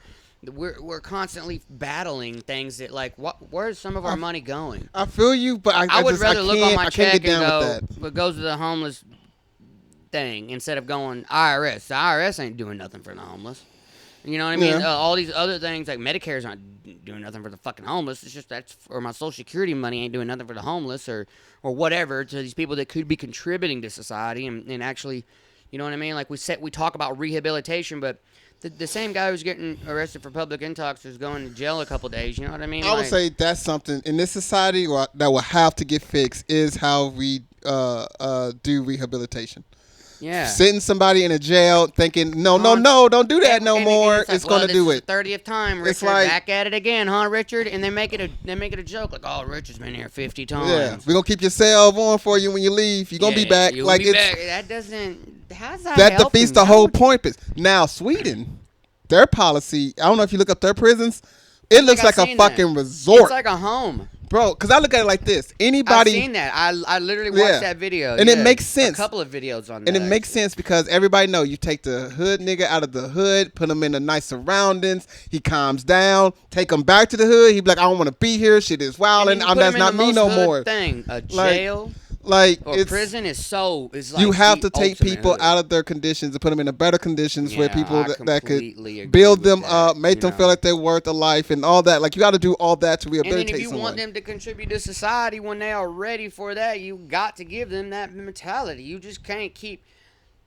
We're constantly battling things that, like, where's some of our money going? I feel you, but I would rather look on my check and go, what goes to the homeless thing instead of going IRS. The IRS ain't doing nothing for the homeless. You know what I mean? Yeah. All these other things, like Medicare's not doing nothing for the fucking homeless. It's just or my Social Security money ain't doing nothing for the homeless or whatever to these people that could be contributing to society and actually, you know what I mean? Like we talk about rehabilitation, but the same guy who's getting arrested for public intox is going to jail a couple days. You know what I mean? I would say that's something in this society that will have to get fixed is how we do rehabilitation. Yeah. Sitting somebody in a jail thinking, no, don't do that no more. It's going to do it. The 30th time, Richard. It's like, back at it again, huh, Richard? And they make it a joke like, oh, Richard's been here 50 times. Yeah, we're gonna keep your cell on for you when you leave. You're gonna be back. You'll like be it's back. That doesn't. How's that? That defeats the whole point. Now Sweden, their policy. I don't know if you look up their prisons. It looks like a fucking resort. It's like a home. Bro, because I look at it like this. Anybody... I've seen that. I literally watched that video. And it makes sense. A couple of videos on that. And it makes sense because everybody know you take the hood nigga out of the hood, put him in the nice surroundings. He calms down. Take him back to the hood. He be like, I don't want to be here. Shit is wild. And that's not me no more. A jail... Like or prison is like you have to take people hood. out of their conditions and put them in better conditions where people that could build them up, make them feel like they're worth a life and all that. Like you got to do all that to rehabilitate someone. And then if you want them to contribute to society when they are ready for that, you got to give them that mentality. You just can't keep,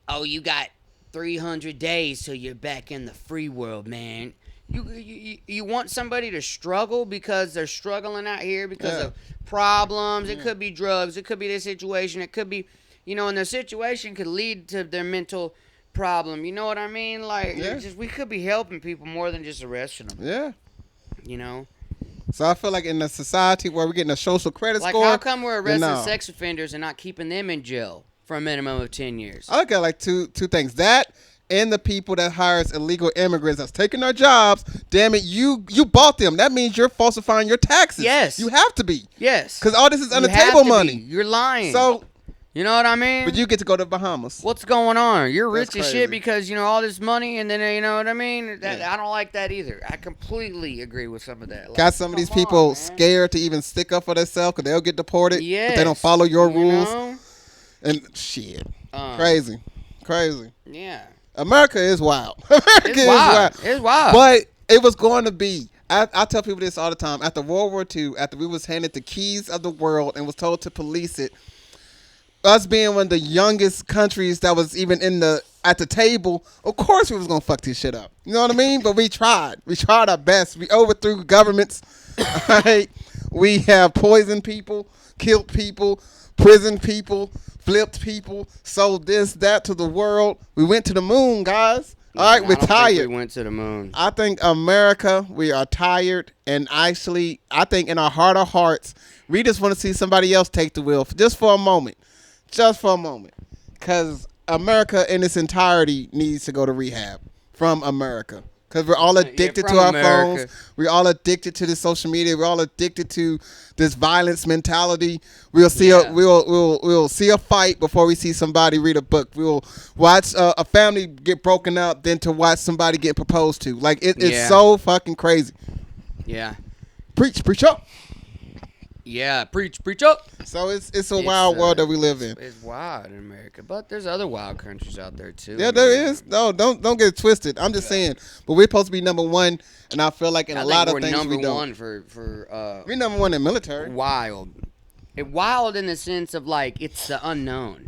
oh, you got 300 days till you're back in the free world, man. You want somebody to struggle because they're struggling out here because of problems. It could be drugs. It could be their situation. It could be, and their situation could lead to their mental problem. You know what I mean? Like, we could be helping people more than just arresting them. Yeah. So I feel like in a society where we're getting a social credit score. Like, how come we're arresting sex offenders and not keeping them in jail for a minimum of 10 years? I look at like two things. That and the people that hires illegal immigrants that's taking their jobs. Damn it, you bought them. That means you're falsifying your taxes. Yes. You have to be. Yes. Because all this is under table money. You're lying. So, you know what I mean? But you get to go to Bahamas. What's going on? You're rich That's as shit because, all this money and then, you know what I mean? I don't like that either. I completely agree with some of that. Like, got some of these people scared to even stick up for themselves because they'll get deported if they don't follow your rules. And shit. Crazy. Yeah. America is wild. America is wild. It's wild. But it was going to be. I tell people this all the time. After World War II, after we was handed the keys of the world and was told to police it, us being one of the youngest countries that was even at the table, of course we was going to fuck this shit up. You know what I mean? But we tried. We tried our best. We overthrew governments. Right? We have poisoned people, killed people, prisoned people, flipped people, sold this, that to the world. We went to the moon, guys. All right, we're tired. We went to the moon. I think America, we are tired. And actually, I think in our heart of hearts, we just want to see somebody else take the wheel just for a moment. Just for a moment. Because America in its entirety needs to go to rehab from America. Because we're all addicted to our phones. We're all addicted to this social media. We're all addicted to this violence mentality. We'll see we'll see a fight before we see somebody read a book. We'll watch a family get broken up than to watch somebody get proposed to. Like it's so fucking crazy. Yeah. Preach up. Yeah, preach up. So it's a wild world that we live in. It's wild in America, but there's other wild countries out there too. Yeah, there is. No, don't get it twisted. I'm just saying, but we're supposed to be number one, and I feel like in a lot of things we don't. We're number one for we're number one in military. Wild in the sense of like it's the unknown.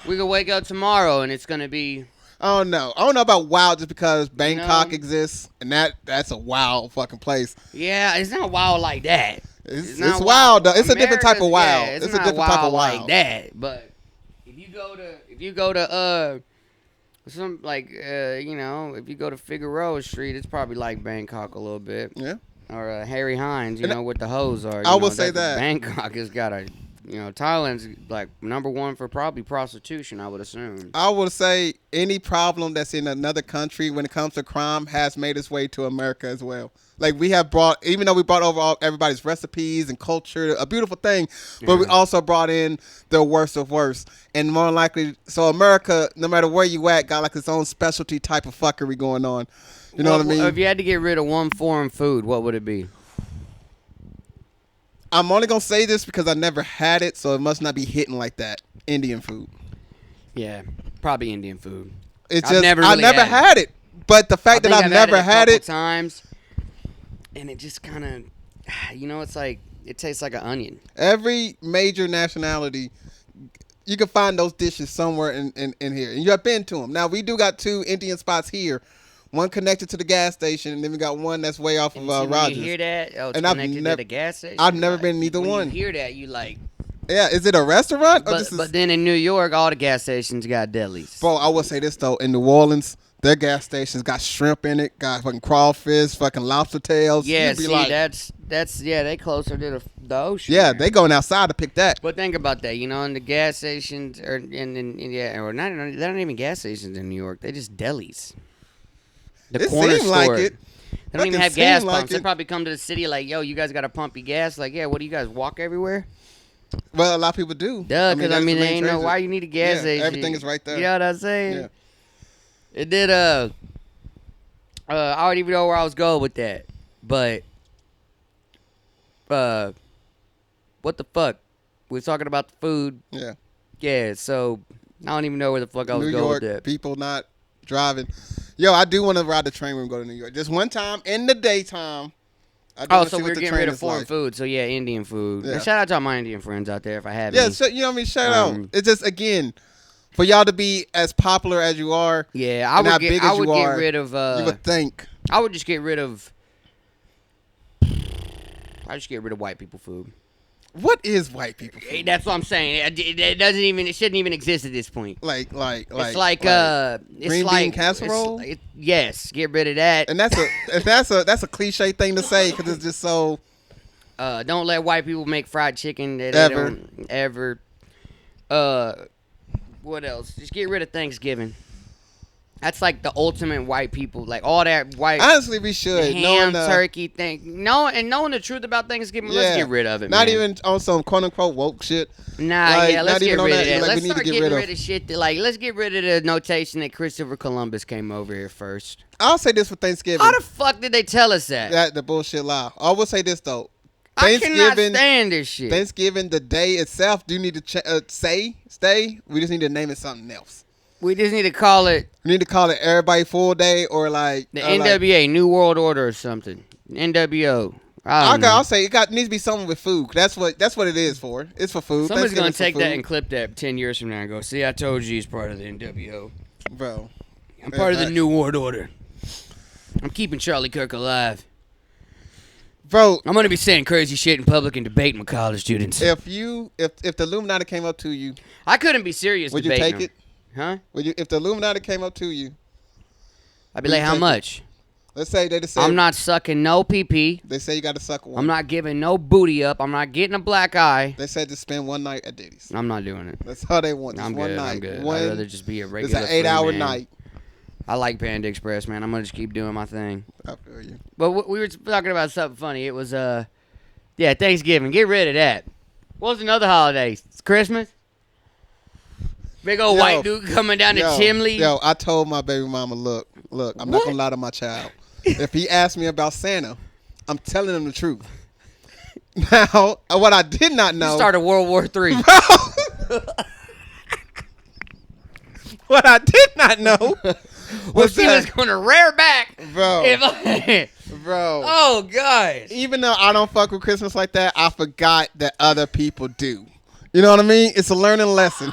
We could wake up tomorrow and it's gonna be. Oh no, I don't know about wild just because Bangkok exists, and that's a wild fucking place. Yeah, it's not wild like that. It's not wild, though. It's a different type of America's- wild. Yeah, It's a not different type of wild. like that. But if you go to some like you know, if you go to Figueroa Street, it's probably like Bangkok a little bit. Yeah. Or Harry Hines, you And know, what the hoes are. I You will know, say that's- that. Bangkok has got a, you know, Thailand's like #1 for probably prostitution, I would assume. I would say any problem that's in another country when it comes to crime has made its way to America as well. Like we have brought, even though we brought over everybody's recipes and culture, a beautiful thing, but we Yeah. also brought in the worst of worst. And more likely, so America, no matter where you at, got like its own specialty type of fuckery going on. You know what I mean? If you had to get rid of one foreign food, what would it be? I'm only going to say this because I never had it, so it must not be hitting like that. Indian food. Yeah, probably Indian food. It's I've just, never I really never had it. had it. But the I fact that think I've never a had couple it, times, and it just kind of, you know, it's like it tastes like an onion. every major nationality, you can find those dishes somewhere in here. And you have been to them. Now, we do got 2 Indian spots here. One connected to the gas station, and then we got one that's way off And of see, when Rogers. you hear that, oh, it's And I've connected nev- to the gas station. I've never like, been neither when one. You hear that, you like. Yeah, is it a restaurant? Or But then in New York, all the gas stations got delis. Bro, I will say this, though. In New Orleans, their gas stations got shrimp in it, got fucking crawfish, fucking lobster tails. Yeah, You'd be see, like, that's yeah, they closer to the ocean. yeah, there. they going outside to pick that. But think about that, you know, in the gas stations, or yeah, or not, they're not even gas stations in New York. They're just delis. The It corner seemed store. like it. They don't even Fucking have gas seemed like pumps. They it. probably come to the city like, yo, you guys got to pump your gas. Like, yeah, what do you guys walk everywhere? Well, a lot of people do. Duh, because that's the they main ain't know transit. why you need a gas Yeah, station. everything is right there. You know what I'm saying? Yeah. It did. I don't even know where I was going with that, but what the fuck? We was talking about the food. Yeah. Yeah, so I don't even know where the fuck I was New going York, with that. people not driving. Yo, I do want to ride the train when we go to New York. Just one time in the daytime. I do Oh, wanna so see we're what the getting train rid of is foreign like. food. So yeah, Indian food. Yeah. And shout out to all my Indian friends out there if I have Yeah, any. so, you know what I mean? Shout Um, out. It's just, again, for y'all to be as popular as you are, Yeah, I and how would get. big I as would you get are, rid of. you would think. I would just get rid of. I just get rid of white people food. What is white people Hey, food? that's what I'm saying. It doesn't even. It shouldn't even exist at this point. Like, It's it's like it's green like bean casserole? yes, get rid of that. and that's a cliche thing to say because it's just so. Don't let white people make fried chicken. That Ever. They don't ever. What else? Just get rid of Thanksgiving. That's like the ultimate white people. Like all that white Honestly, we should. ham, knowing turkey thing. Knowing the truth about Thanksgiving, let's get rid of it. Not man. even on some quote unquote woke shit. Nah, like, yeah, let's not get even on rid of that, that. like, Let's we need to start get getting rid rid of- of shit that, like, let's get rid of the notation that Christopher Columbus came over here first. I'll say this for Thanksgiving. How the fuck did they tell us that? That the bullshit lie. I will say this though. I cannot stand this shit. Thanksgiving, the day itself, do need to stay. We just need to name it something else. We just need to call it We need to call it Everybody Full Day or like the or like- NWA, New World Order or something. NWO. I don't know. I'll say it needs to be something with food. That's what it is for. It's for food. Somebody's going to Thanksgiving's for take that food. and clip that 10 years from now and go, see, I told you he's part of the NWO. Bro. I'm part of the Facts. New World Order. I'm keeping Charlie Kirk alive. Bro, I'm going to be saying crazy shit in public and debating with college students. if the Illuminati came up to you, I couldn't be serious would you debating take them. it? Huh? If the Illuminati came up to you, I'd be Would like, you how take it? much? let's say they just say I'm not sucking no pee-pee. They say you got to suck one. I'm not giving no booty up. I'm not getting a black eye. They said to spend one night at Diddy's. I'm not doing it. That's all they want. Just I'm one good. night. I'm good. One, I'd rather just be a it's regular an 8-hour free man. night. I like Panda Express, man. I'm going to just keep doing my thing. I feel you. But we were talking about something funny. It was, yeah, Thanksgiving. Get rid of that. What's another holiday? It's Christmas? Big old Yo, white dude coming down the chimney. Yo, I told my baby mama, look, I'm not What? gonna lie to my child. If he asks me about Santa, I'm telling him the truth. Now, what I did not You know, started World War III. what I did not know Well, was she was that, going to rear back. bro, bro. Oh, guys. Even though I don't fuck with Christmas like that, I forgot that other people do. You know what I mean? It's a learning lesson.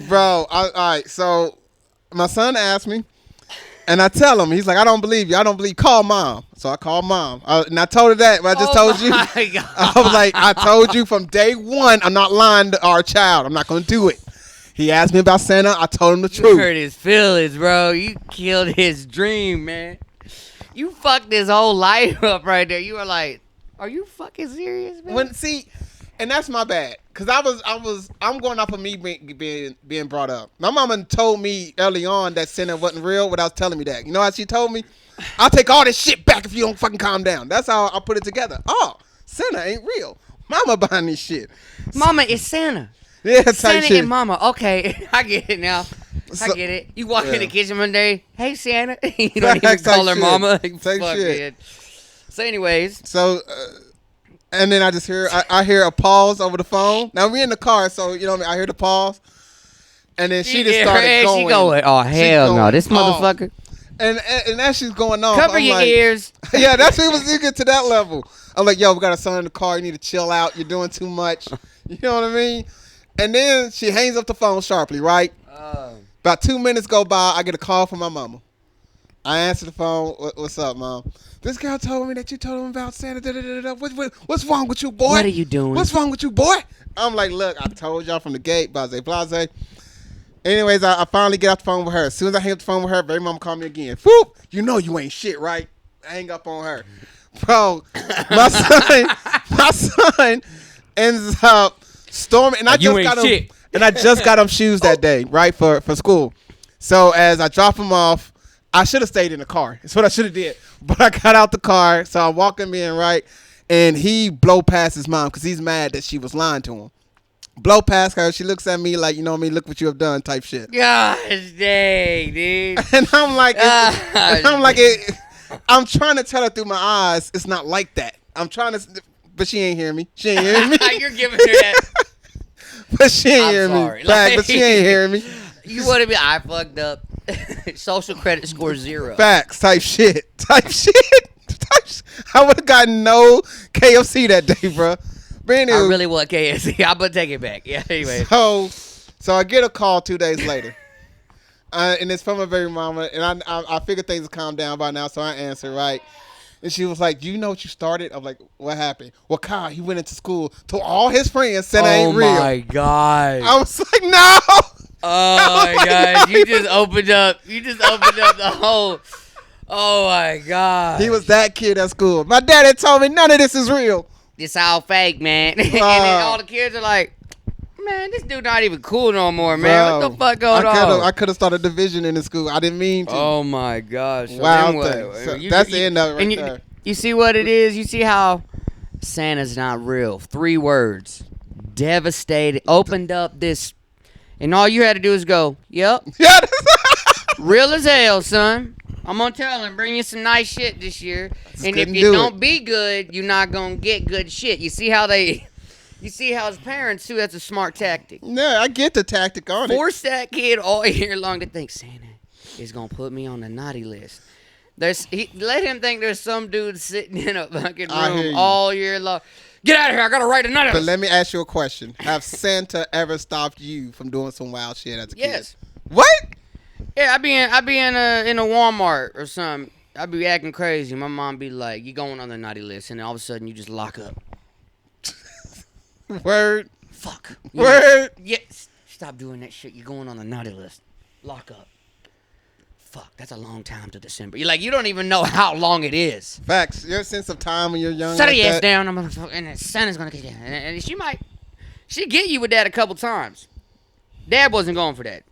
Bro, all right, so my son asked me, And I tell him, he's like, I don't believe you. I don't believe. Call mom. So I called mom. And I told her that. But I just told you. God. I was like, I told you from day one, I'm not lying to our child. I'm not going to do it. He asked me about Santa. I told him the You truth. hurt his feelings, bro. You killed his dream, man. You fucked his whole life up right there. You were like, are you fucking serious, man? And that's my bad. Because I'm going off of me being brought up. My mama told me early on that Santa wasn't real without telling me that. You know how she told me? I'll take all this shit back if you don't fucking calm down. That's how I put it together. Oh, Santa ain't real. Mama buying this shit. Mama is Santa. Yeah, type Santa shit. and Mama. Okay, I get it now. I get it. You walk in the kitchen one day, hey Santa. You don't even call her shit. Mama. Type Fuck shit. it. So, anyways. So, and then I just hear I hear a pause over the phone. Now we in the car, so you know what I mean. I hear the pause, and then she just started going. She going. Oh hell no, this motherfucker. And as she's going on, Cover I'm your like, ears. Yeah, that's what was get to that level. I'm like, yo, we got a son in the car. You need to chill out. You're doing too much. You know what I mean? And then she hangs up the phone sharply, right? About 2 minutes go by, I get a call from my mama. I answer the phone. What's up, Mom? This girl told me that you told him about Santa. What's wrong with you, boy? What are you doing? What's wrong with you, boy? I'm like, look, I told y'all from the gate, blase. Anyways, I finally get off the phone with her. As soon as I hang up the phone with her, baby mama called me again. Whoop! You know you ain't shit, right? I hang up on her. Bro, my son ends up storming, and I just got him shoes that day, right, for school. So as I drop him off, I should have stayed in the car. That's what I should have did. But I got out the car, so I'm walking in, right, and he blow past his mom because he's mad that she was lying to him. Blow past her. She looks at me like, you know what I mean, look what you have done type shit. Gosh dang, dude. And I'm like, I'm trying to tell her through my eyes, it's not like that. I'm trying to, but she ain't hearing me. She ain't hearing me. You're giving her that. But she ain't hearing sorry. me. But she ain't hearing me. You want to be, I fucked up. Social credit score 0. Facts type shit. I would have gotten no KFC that day, bro. But anyway, I really want KFC. I'm going to take it back. Yeah, anyway. So I get a call 2 days later. And it's from my baby mama. And I figured things would calm down by now, so I answered, right? And she was like, do you know what you started? I'm like, what happened? Well, Kyle, he went into school, told all his friends Santa ain't real. Oh, my God. I was like, no. Oh, my God. You just opened up the whole. Oh, my God. He was that kid at school. My daddy told me none of this is real. It's all fake, man. And then all the kids are like, man, this dude not even cool no more, man. Bro, what the fuck going on? I could have started a division in the school. I didn't mean to. Oh, my gosh. So wow. So that's the end of it right there. You see what it is? You see how Santa's not real. 3 words. Devastated. Opened up this. And all you had to do is go, yep. Real as hell, son. I'm going to tell him, bring you some nice shit this year. And if you don't be good, you're not going to get good shit. You see how his parents, too, that's a smart tactic. Yeah, I get the tactic on it. Force that kid all year long to think Santa is going to put me on the naughty list. Let him think there's some dude sitting in a fucking room all year long. Get out of here. I got to write another. But let me ask you a question. Have Santa ever stopped you from doing some wild shit as a kid? Yes. What? Yeah, I be in a Walmart or something. I be acting crazy. My mom be like, "You going on the naughty list?" And all of a sudden, you just lock up. Word. Fuck. Word. Yeah. Stop doing that shit. You're going on the naughty list. Lock up. Fuck. That's a long time to December. You're like, you don't even know how long it is. Facts. Your sense of time when you're young. Set your ass down. And Santa's gonna get you. And she get you with that a couple times. Dad wasn't going for that.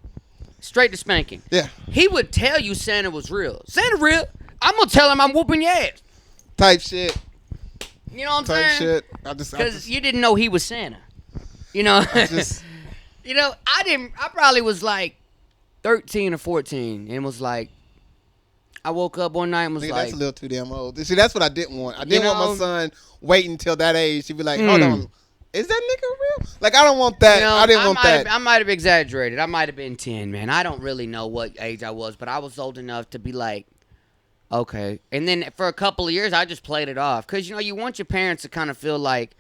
Straight to spanking. Yeah. He would tell you Santa was real. Santa real? I'm going to tell him I'm whooping your ass. Type shit. You know what I'm saying? saying? Shit. Because you didn't know he was Santa. You know? You know, I probably was like 13 or 14 and was like, I woke up one night and was like. That's a little too damn old. See, that's what I didn't want. I didn't want my son waiting until that age to be like, hold on. Is that nigga real? Like, I don't want that. You know, I didn't want that. I might have exaggerated. I might have been 10, man. I don't really know what age I was, but I was old enough to be like, okay. And then for a couple of years, I just played it off. Because, you know, you want your parents to kind of feel like,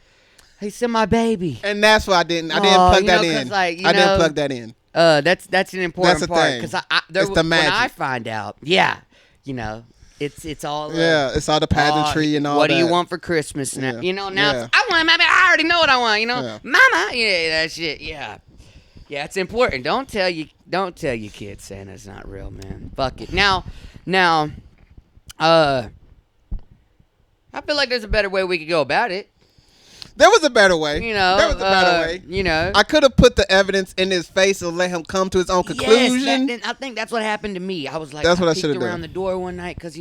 hey, send my baby. And that's why I didn't plug that in. Like, I didn't plug that in. That's an important That's the part thing. because It's the when I magic. find out, yeah, it's all Yeah, it's all the pageantry and all what that. do you want for Christmas now? Yeah. Now Yeah. it's, I want mama. I already know what I want. Yeah. Mama. Yeah, that shit. Yeah, it's important. Don't tell your kids Santa's not real, man. Fuck it. Now, I feel like there's a better way we could go about it. There was a better way. There was a better way. I could have put the evidence in his face and let him come to his own conclusion. Yes, I think that's what happened to me. I was like, That's what I peeked should've done. around the door one night because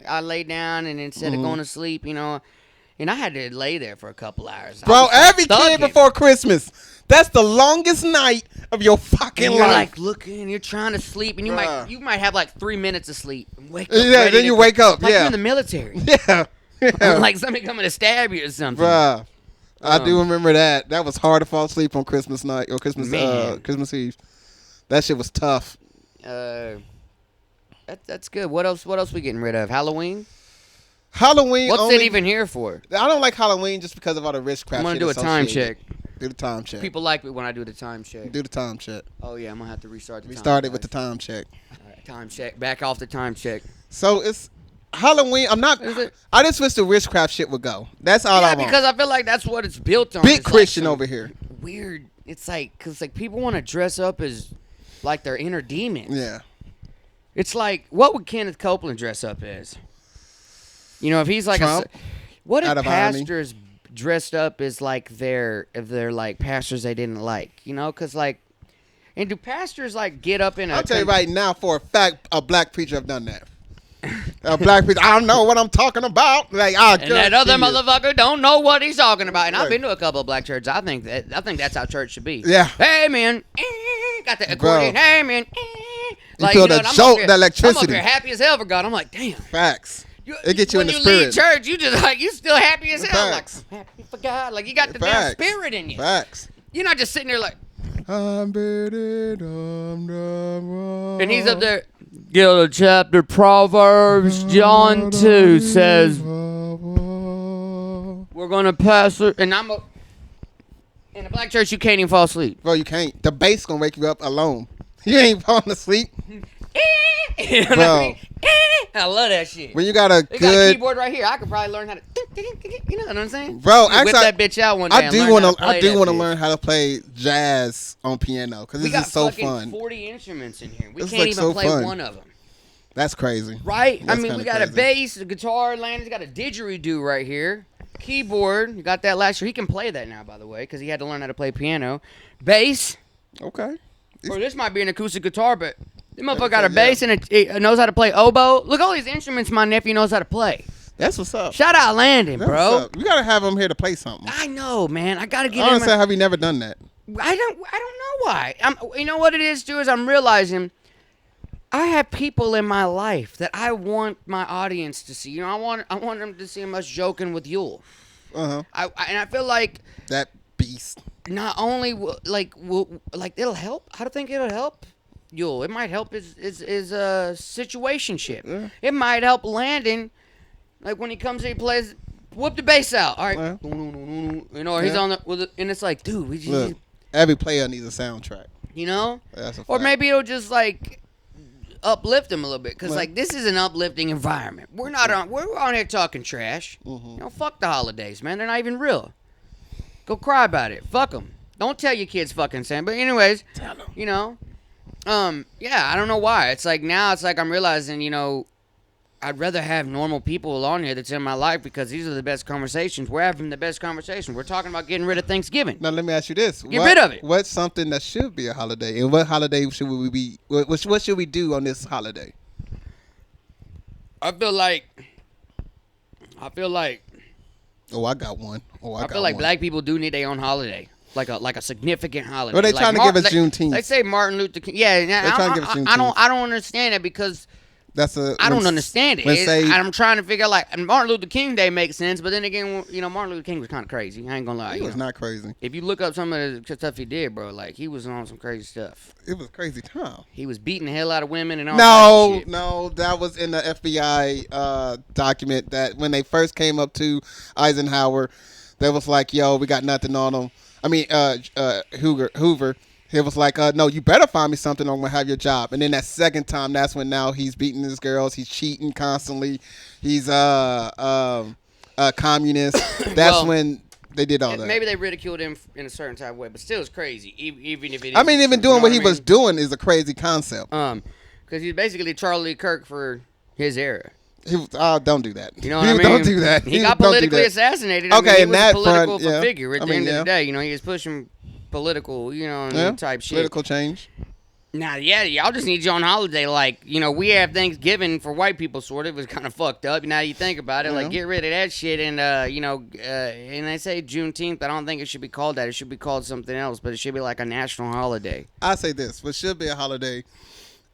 I laid down and instead of going to sleep, and I had to lay there for a couple hours. I Bro, was, like, every kid thugging. before Christmas, that's the longest night of your fucking And you're life. like looking, you're trying to sleep, and you Bruh. might have like 3 minutes of sleep. And wake up Yeah, ready then to you go. wake up, like yeah. you're in the military, Yeah. Yeah. like somebody coming to stab you or something. Bruh. I do remember that. That was hard to fall asleep on Christmas night or Christmas Man. Christmas Eve. That shit was tough. That's good. What else we getting rid of? Halloween? Halloween. What's only, it even here for? I don't like Halloween just because of all the witchcraft. I'm gonna shit do a time associated. check. Do the time check. People like me when I do the time check. Do the time check. Oh yeah, I'm gonna have to restart the We time. started with the guys. time check. All right, time check. Back off the time check. So it's Halloween. I'm not. Is it? I just wish the witchcraft shit would go. That's all Yeah, I want. because I feel like that's what it's built on. Big It's like Christian some over here. Weird. It's like because like people want to dress up as like their inner demons. Yeah. It's like what would Kenneth Copeland dress up as? If he's like Trump? what if Out of irony. pastors dressed up as like if they're like pastors they didn't like? Because like, and do pastors like get up in a? I'll tell you right now, for a fact, a black preacher have done that. A black preacher, I don't know what I'm talking about. Like, And that other motherfucker don't know what he's talking about. And I've Right. been to a couple of black churches. I think that's how church should be. Yeah. Hey man, got the accordion. Bro. Hey man, You feel that and I'm jolt, up here- that I'm up electricity. here happy as hell for God. I'm like, damn. Facts. It gets you when in the you leave spirit. church, you just like you still happy as hell. Facts. Like happy for God. Like you got the damn Facts. spirit in you. Facts. You're not just sitting there like. I'm ready, dum, dum, And he's up there. Gilda chapter Proverbs John 2 says we're gonna pass it, and in a black church you can't even fall asleep. Bro, you can't. The bass gonna wake you up alone. You ain't falling asleep. You know what Bro. I mean? I love that shit. When you got a They got a good, keyboard right here. I could probably learn how to. You know what I'm saying? bro. Whip Actually, that bitch out one day. I do want to. I do want to learn how to play jazz on piano because We this got is so fucking fun. 40 instruments in here. We This is, can't like, even so play fun. one of them. That's crazy. Right? That's I mean, we kinda got a crazy. bass, a guitar, Landon's got a didgeridoo right here. Keyboard, you got that last year. He can play that now, by the way, because he had to learn how to play piano. Bass, Okay. or this might be an acoustic guitar, but this motherfucker Yeah, got a bass and it knows how to play oboe. Look, all these instruments my nephew knows how to play. That's what's up. Shout out Landon, That's bro. what's up. We gotta have him here to play something. I know, man. I gotta I get don't him. understand how we never done that. I don't know why. You know what it is, too, is I'm realizing I have people in my life that I want my audience to see. I want them to see us joking with Yule. Uh huh. And I feel like That beast. not only it'll help. I don't think it'll help Yule. It might help his situationship. Yeah. It might help Landon, like when he comes in, he plays. Whoop the bass out. All right, Yeah. or he's Yeah. on and it's like, dude, we just, Look, every player needs a soundtrack. That's a fact. or maybe it'll just like uplift him a little bit, because Well- like this is an uplifting environment. We're on here talking trash. Mhm. Fuck the holidays, man. They're not even real. Go cry about it. Fuck them. Don't tell your kids fucking Santa. But anyways, yeah, I don't know why. It's like now it's like I'm realizing, I'd rather have normal people on here that's in my life, because these are the best conversations. We're having the best conversations. We're talking about getting rid of Thanksgiving. Now let me ask you this: Get rid of it. What's something that should be a holiday, and what holiday should we be? What should we do on this holiday? I feel like Oh, I got one. I feel like black people do need their own holiday, like a significant holiday. Well, they Like trying to give us Juneteenth. They say Martin Luther King. Yeah, They trying to give us I don't Juneteenth. understand it, because That's a. I don't understand it. When say, I'm trying to figure out, like, and Martin Luther King Day makes sense, but then again, Martin Luther King was kind of crazy. I ain't gonna lie. it was not crazy. If you look up some of the stuff he did, bro, like he was on some crazy stuff. It was a crazy time. He was beating the hell out of women and all kinds of shit. No, that was in the FBI document that when they first came up to Eisenhower, they was like, "Yo, we got nothing on them." I mean, Hoover, He was like, no, you better find me something or I'm going to have your job. And then that second time, that's when now he's beating his girls. He's cheating constantly. He's a communist. That's when they did all that. Maybe they ridiculed him in a certain type of way, but still it's crazy. Even if it is. I mean, even true, doing what he I mean? was doing is a crazy concept. Because he's basically Charlie Kirk for his era. He was, don't do that. You know what I mean? Don't do that. He got politically assassinated. I mean, Okay, he in was that a political front, yeah. figure at I the mean, end of yeah. the day. You know, he was pushing political, type shit. Political change. Now, yeah, y'all just need you on holiday. Like, we have Thanksgiving for white people, sort of. It was kind of fucked up. Now you think about it, like, get rid of that shit. And, and they say Juneteenth. I don't think it should be called that. It should be called something else, but it should be like a national holiday. I say this. What should be a holiday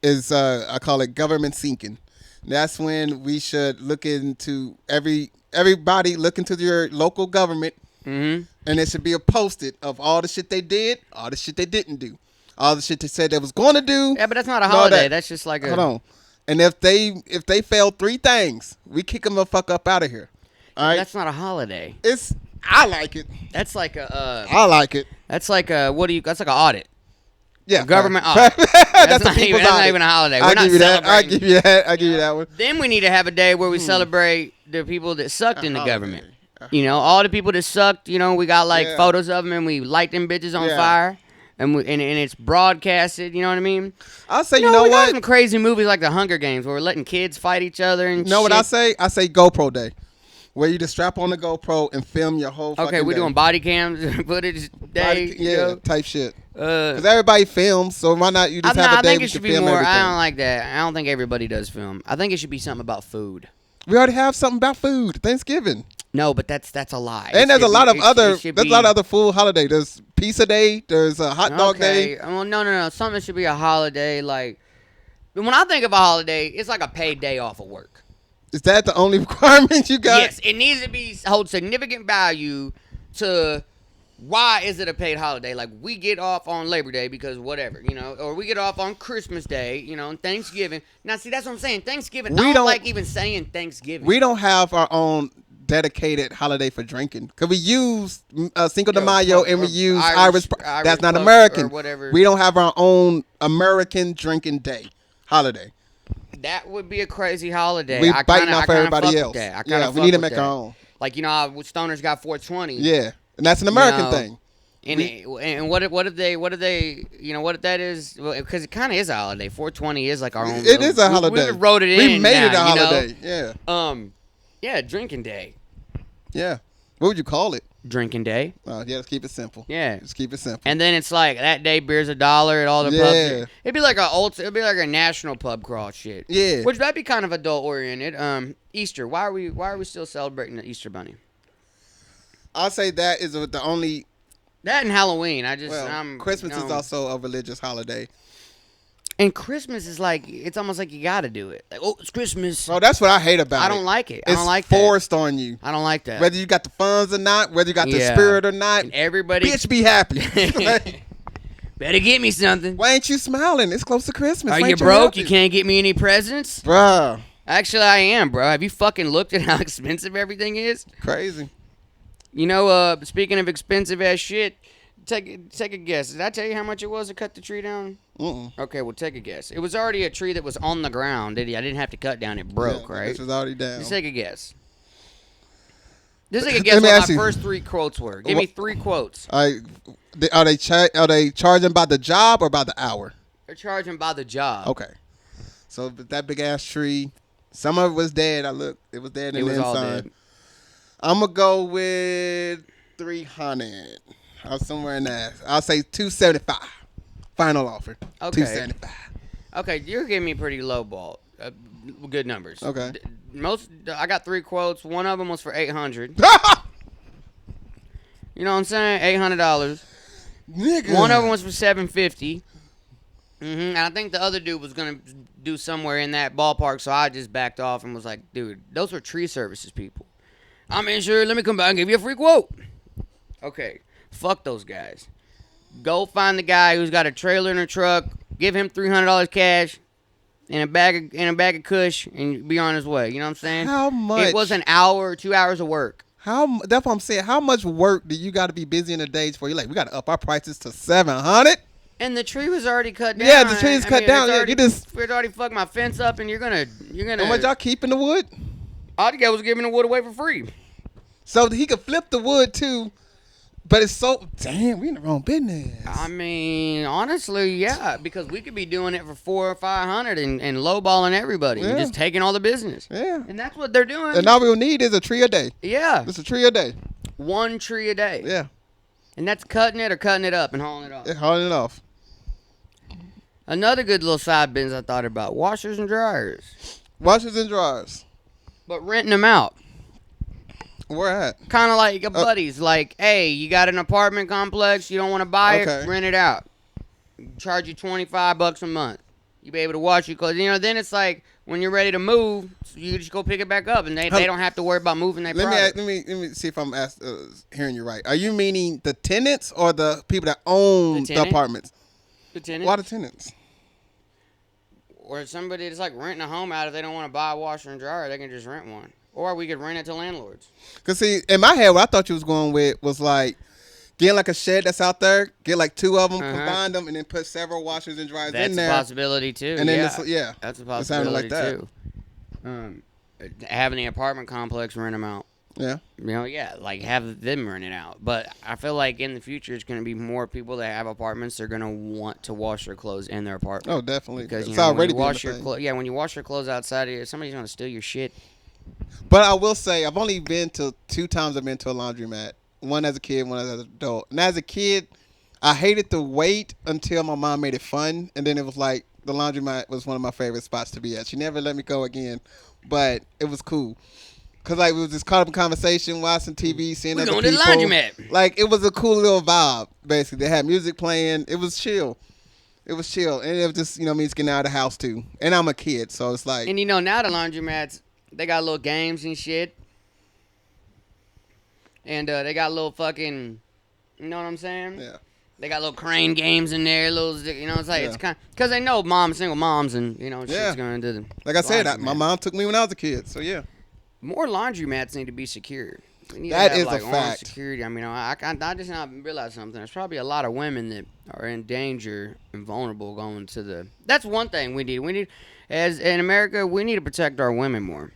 is, I call it government sinking. That's when we should look into everybody look into your local government, and it should be a post-it of all the shit they did, all the shit they didn't do, all the shit they said they was going to do. Yeah, but that's not a holiday. That's just like a... Hold on. And if they fail 3 things, we kick them the fuck up out of here. All right? That's not a holiday. I like it. That's like a... I like it. That's like a... That's like an audit. Yeah. Government audit. That's not even a holiday. We're not celebrating. I give you that. I give you that one. Then we need to have a day where we celebrate the people that sucked in the government. All the people that sucked. We got photos of them and we light them bitches on fire, and it's broadcasted. You know what I mean? I'll say, we got some crazy movies like The Hunger Games where we're letting kids fight each other and. You know what I say? I say GoPro Day, where you just strap on the GoPro and film your whole. Okay, we're doing body cams footage day. Type shit. Because everybody films, so why not you just have a day I think we it should can be film more. everything? I don't like that. I don't think everybody does film. I think it should be something about food. We already have something about food. Thanksgiving. No, but that's a lie. And there's a lot of other food holiday. There's pizza day. There's a hot dog day. Well, no. Something should be a holiday. Like when I think of a holiday, it's like a paid day off of work. Is that the only requirement you got? Yes, it needs to hold significant value to. Why is it a paid holiday? Like, we get off on Labor Day because whatever, or we get off on Christmas Day, and Thanksgiving. Now, see, that's what I'm saying. Thanksgiving, I don't like even saying Thanksgiving. We don't have our own dedicated holiday for drinking. Because we use Cinco de Mayo and we use Irish. That's not American. Or whatever. We don't have our own American drinking day holiday. That would be a crazy holiday. We biting off everybody else. Yeah, we need to make our own. Like, how Stoners got 420. Yeah. And that's an American thing. And what if that is? Because it kind of is a holiday. 420 is like our own. It is a holiday. We wrote it in. We made it a holiday. Yeah. Yeah, drinking day. Yeah. What would you call it? Drinking day. Let's keep it simple. Yeah. Just keep it simple. And then it's like that day beer's $1 at all the pubs. It'd be like a national pub crawl shit. Yeah. Which that'd be kind of adult oriented. Easter. Why are we still celebrating the Easter Bunny? I'll say that is the only. That and Halloween. Christmas is also a religious holiday. And Christmas is like, it's almost like you got to do it. Like, oh, it's Christmas. Oh, that's what I hate about it. I don't like it. I don't like that. It's forced on you. I don't like that. Whether you got the funds or not, whether you got the spirit or not. And everybody. Bitch, be happy. Better get me something. Why ain't you smiling? It's close to Christmas. Are you broke? You can't get me any presents? Bruh. Actually, I am, bro. Have you fucking looked at how expensive everything is? Crazy. Speaking of expensive ass shit, take a guess. Did I tell you how much it was to cut the tree down? Okay, well, take a guess. It was already a tree that was on the ground. I didn't have to cut down. It broke, right? It was already down. Just take a guess. Just take a guess what my first 3 quotes were. Give me 3 quotes. Are they charging by the job or by the hour? They're charging by the job. Okay. So that big ass tree, some of it was dead. It was dead. It was all dead. I'm going to go with 300. I was somewhere in that. I'll say 275. Final offer. Okay. 275. Okay, you're giving me pretty low ball. Good numbers. Okay. I got 3 quotes. One of them was for $800. You know what I'm saying? $800. Nigga. One of them was for $750. And I think the other dude was going to do somewhere in that ballpark, so I just backed off and was like, dude, those were tree services people. I'm insured. Let me come back and give you a free quote. Okay. Fuck those guys. Go find the guy who's got a trailer in a truck. Give him $300 cash and a bag of kush, and be on his way. You know what I'm saying? How much? It was an hour or 2 hours of work. That's what I'm saying. How much work do you got to be busy in the days for? You're like, we got to up our prices to $700. And the tree was already cut down. Yeah, the tree is cut down. It's Yeah, already, you just. it already fucked my fence up, and you're gonna. And what y'all keeping the wood? All the guy was giving the wood away for free. So he could flip the wood too, but it's so damn. We in the wrong business. I mean, honestly, yeah, because we could be doing it for 400 or 500 and lowballing everybody, and Yeah. just taking all the business. Yeah. And that's what they're doing. And all we'll need is a tree a day. Yeah, Just a tree a day. one tree a day. Yeah. And that's cutting it or cutting it up and hauling it off. Hauling it off. Another good little side business I thought about: washers and dryers, Washers and dryers. but renting them out. Where at? Kind of like a buddies. Like, hey, you got an apartment complex, you don't want to buy Okay. it, rent it out. Charge you $25 a month. You be able to wash your clothes. Then it's like when you're ready to move, you just go pick it back up, and they don't have to worry about moving their product. Let me see if I'm hearing you right. Are you meaning the tenants or the people that own the apartments? The tenant. Why the tenants? Or somebody that's like renting a home out, if they don't want to buy a washer and dryer, they can just rent one. Or we could rent it to landlords. Cause see, in my head, what I thought you was going with was like getting like a shed that's out there, get like 2 of them, combine them, and then put several washers and dryers in there. That's a possibility too. And then yeah. That's a it sounded possibility like that. too. Having the apartment complex rent them out. Yeah. Like have them rent it out. But I feel like in the future, it's going to be more people that have apartments. They're going to want to wash their clothes in their apartment. Oh, definitely. Because it's when already you wash being a your thing. when you wash your clothes outside of here, somebody's going to steal your shit. But I will say, I've only been to 2 times. I've been to a laundromat. One as a kid, one as an adult. And as a kid, I hated to wait until my mom made it fun, and then it was like the laundromat was one of my favorite spots to be at. She never let me go again, but it was cool. Cause like we was just caught up in conversation, watching TV, seeing We're other going to the people. laundromat. Like it was a cool little vibe. Basically, they had music playing. It was chill. It was chill, and it was just me just getting out of the house too. And I'm a kid, so it's like. And now the laundromats, they got little games and shit. And they got little fucking, you know what I'm saying? Yeah. They got little crane games in there, it's like, it's kind of, because they know single moms, and, shit's going to the Like I said, my laundromat. mom took me when I was a kid, so yeah. More laundromats need to be secured. We need That to have, is a like, armed fact. security. I mean, I just now realized something. There's probably a lot of women that are in danger and vulnerable going to the. That's one thing we need. We need, as in America, we need to protect our women more.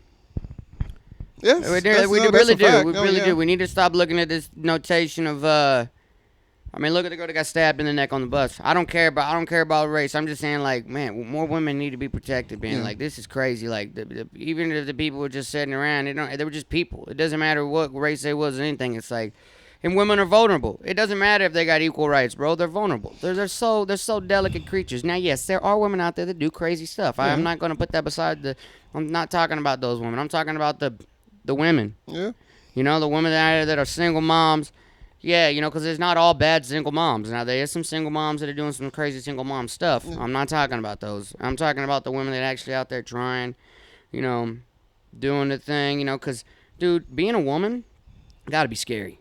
Yes, We that's really a do. fact. We Oh, really yeah. do. We need to stop looking at this notation of. I mean, look at the girl that got stabbed in the neck on the bus. I don't care about race. I'm just saying, like, man, more women need to be protected, man. Yeah. Like, this is crazy. Like, even if the people were just sitting around, they were just people. It doesn't matter what race they was or anything. It's like, and women are vulnerable. It doesn't matter if they got equal rights, bro. They're vulnerable. They're so delicate creatures. Now, yes, there are women out there that do crazy stuff. I'm not gonna put that beside I'm not talking about those women. I'm talking about the women. Yeah. The women that are single moms. Yeah, because there's not all bad single moms. Now, there is some single moms that are doing some crazy single mom stuff. I'm not talking about those. I'm talking about the women that are actually out there trying, doing the thing, because, dude, being a woman, gotta be scary.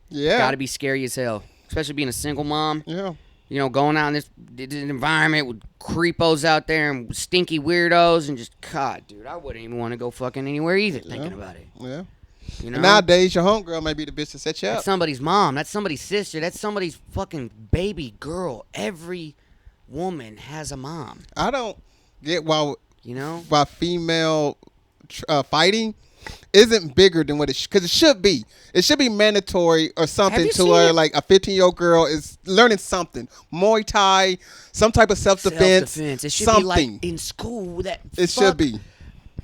Yeah. Gotta be scary as hell. Especially being a single mom. Yeah. Going out in this environment with creepos out there and stinky weirdos and just, God, dude, I wouldn't even want to go fucking anywhere either thinking about it. Yeah. You And nowadays, your homegirl may be the bitch to set you up. That's somebody's mom. That's somebody's sister. That's somebody's fucking baby girl. Every woman has a mom. I don't get why female fighting isn't bigger than what because it should be. It should be mandatory or something to where like a 15-year-old girl is learning something. Muay Thai, some type of self-defense. It should something. be like in school. It should be.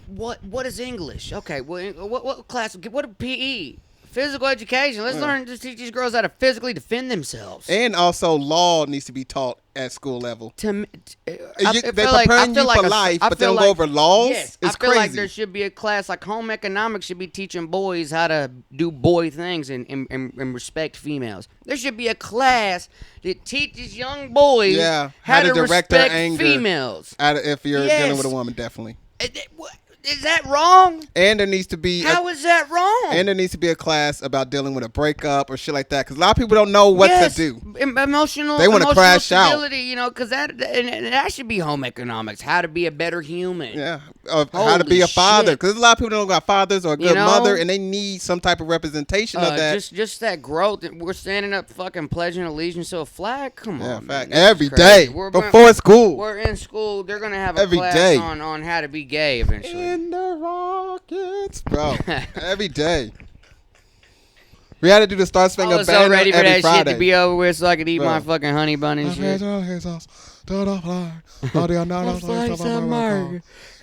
What is English? Okay, well, what class? What PE? Physical education. Let's learn to teach these girls how to physically defend themselves. And also, law needs to be taught at school level. They preparing you for life, but they don't go over laws. Yes, it's I feel crazy. like there should be a class like home economics should be teaching boys how to do boy things and respect females. There should be a class that teaches young boys how to direct their respect anger females. If you're dealing with a woman, definitely. Is that wrong? And there needs to be How is that wrong? And there needs to be a class about dealing with a breakup or shit like that, because a lot of people don't know what to do. Emotional. They want to crash out. Because that should be home economics. How to be a better human. Yeah, of how to be Holy a father. shit. Because a lot of people don't got fathers or a good know? mother, and they need some type of representation of that. Just that growth. We're standing up, fucking pledging allegiance to a flag. Come Yeah, on, fact. man. This Every is crazy. day We're before school. We're in school. They're gonna have a Every class day. on how to be gay eventually. In the Rockets, bro. Every day. We had to do the Star I Spangled was so Banner ready for every that Friday. shit to be over with so I could eat Bro. my fucking honey bun and shit.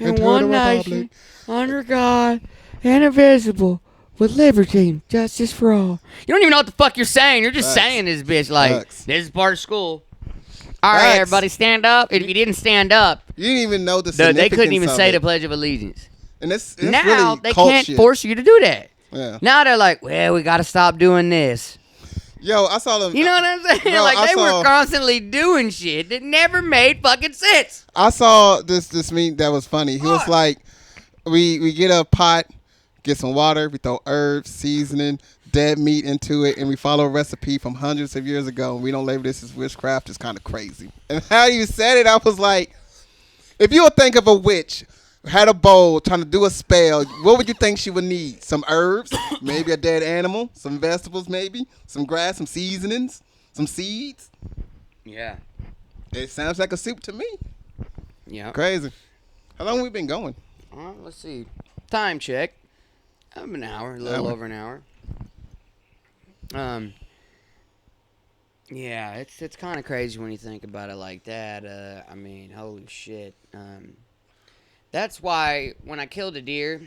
In one nation, under God, indivisible, with liberty and justice for all. You don't even know what the fuck you're saying. You're just Facts. saying this bitch like, Facts. this is part of school. All right, Facts. everybody stand up. If you didn't stand up, You didn't even know the significance they couldn't even of say it. the Pledge of Allegiance. And it's Now, really they cult can't shit. force you to do that. Yeah. Now they're like, well, we got to stop doing this. Yo, I saw them. You know what I'm saying? Bro, like, I they saw- were constantly doing shit that never made fucking sense. I saw this meme that was funny. He was What? like, we get a pot, get some water, we throw herbs, seasoning, dead meat into it, and we follow a recipe from hundreds of years ago, and we don't label this as witchcraft. It's kind of crazy. And how you said it, I was like, if you would think of a witch had a bowl trying to do a spell, what would you think she would need? Some herbs, maybe a dead animal, some vegetables, maybe some grass, some seasonings, some seeds. Yeah. It sounds like a soup to me. Yeah. Crazy. How long we been going? Let's see. Time check. An hour, a little Hour. over an hour. Yeah, it's kind of crazy when you think about it like that. I mean, holy shit. That's why when I killed a deer,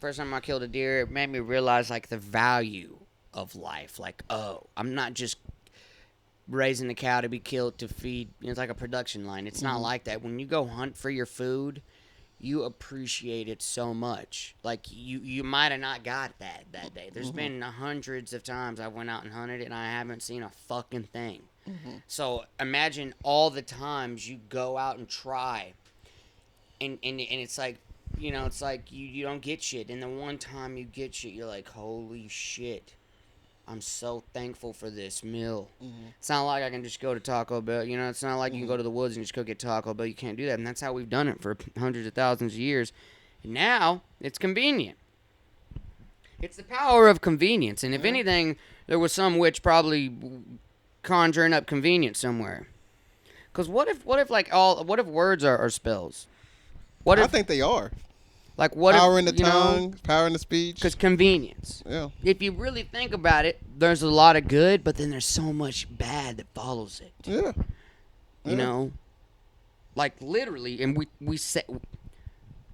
first time I killed a deer, it made me realize like the value of life. Like, oh, I'm not just raising a cow to be killed to feed. It's like a production line. It's not like that. When you go hunt for your food, you appreciate it so much. Like you might have not got that day. There's been hundreds of times I went out and hunted and I haven't seen a fucking thing. So imagine all the times you go out and try, and it's like, you know, it's like you don't get shit. And the one time you get shit, you're like, holy shit. I'm so thankful for this meal. It's not like I can just go to Taco Bell. You know, it's not like you can go to the woods and just go get Taco Bell. You can't do that. And that's how we've done it for hundreds of thousands of years. And now, it's convenient. It's the power of convenience. And if anything, there was some witch probably conjuring up convenience somewhere. Because what if words are spells? What I if, think they are. like, what Power if, in the you know, tongue, power in the speech. because convenience. Yeah. If you really think about it, there's a lot of good, but then there's so much bad that follows it. Yeah. You know? Like, literally, and we say,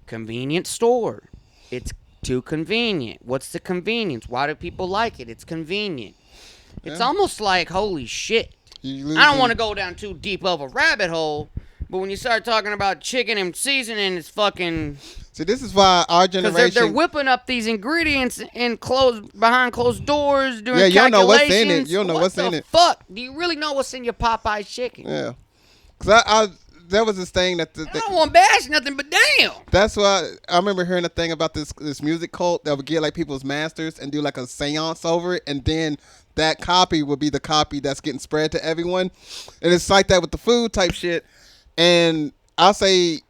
convenience store. It's too convenient. What's the convenience? Why do people like it? It's convenient. It's Yeah. almost like, holy shit. You I don't want to go down too deep of a rabbit hole, but when you start talking about chicken and seasoning, it's fucking... See, this is why our Because generation. they're whipping up these ingredients behind closed doors, doing Yeah, you don't know what's in it. calculations. You don't know What what's the in it. fuck? Do you really know what's in your Popeye's chicken? Yeah. Because I there was this thing that. I don't want to bash nothing, but damn. That's why I remember hearing a thing about this music cult that would get like people's masters and do like a seance over it, and then that copy would be the copy that's getting spread to everyone. And it's like that with the food type shit. And I'll say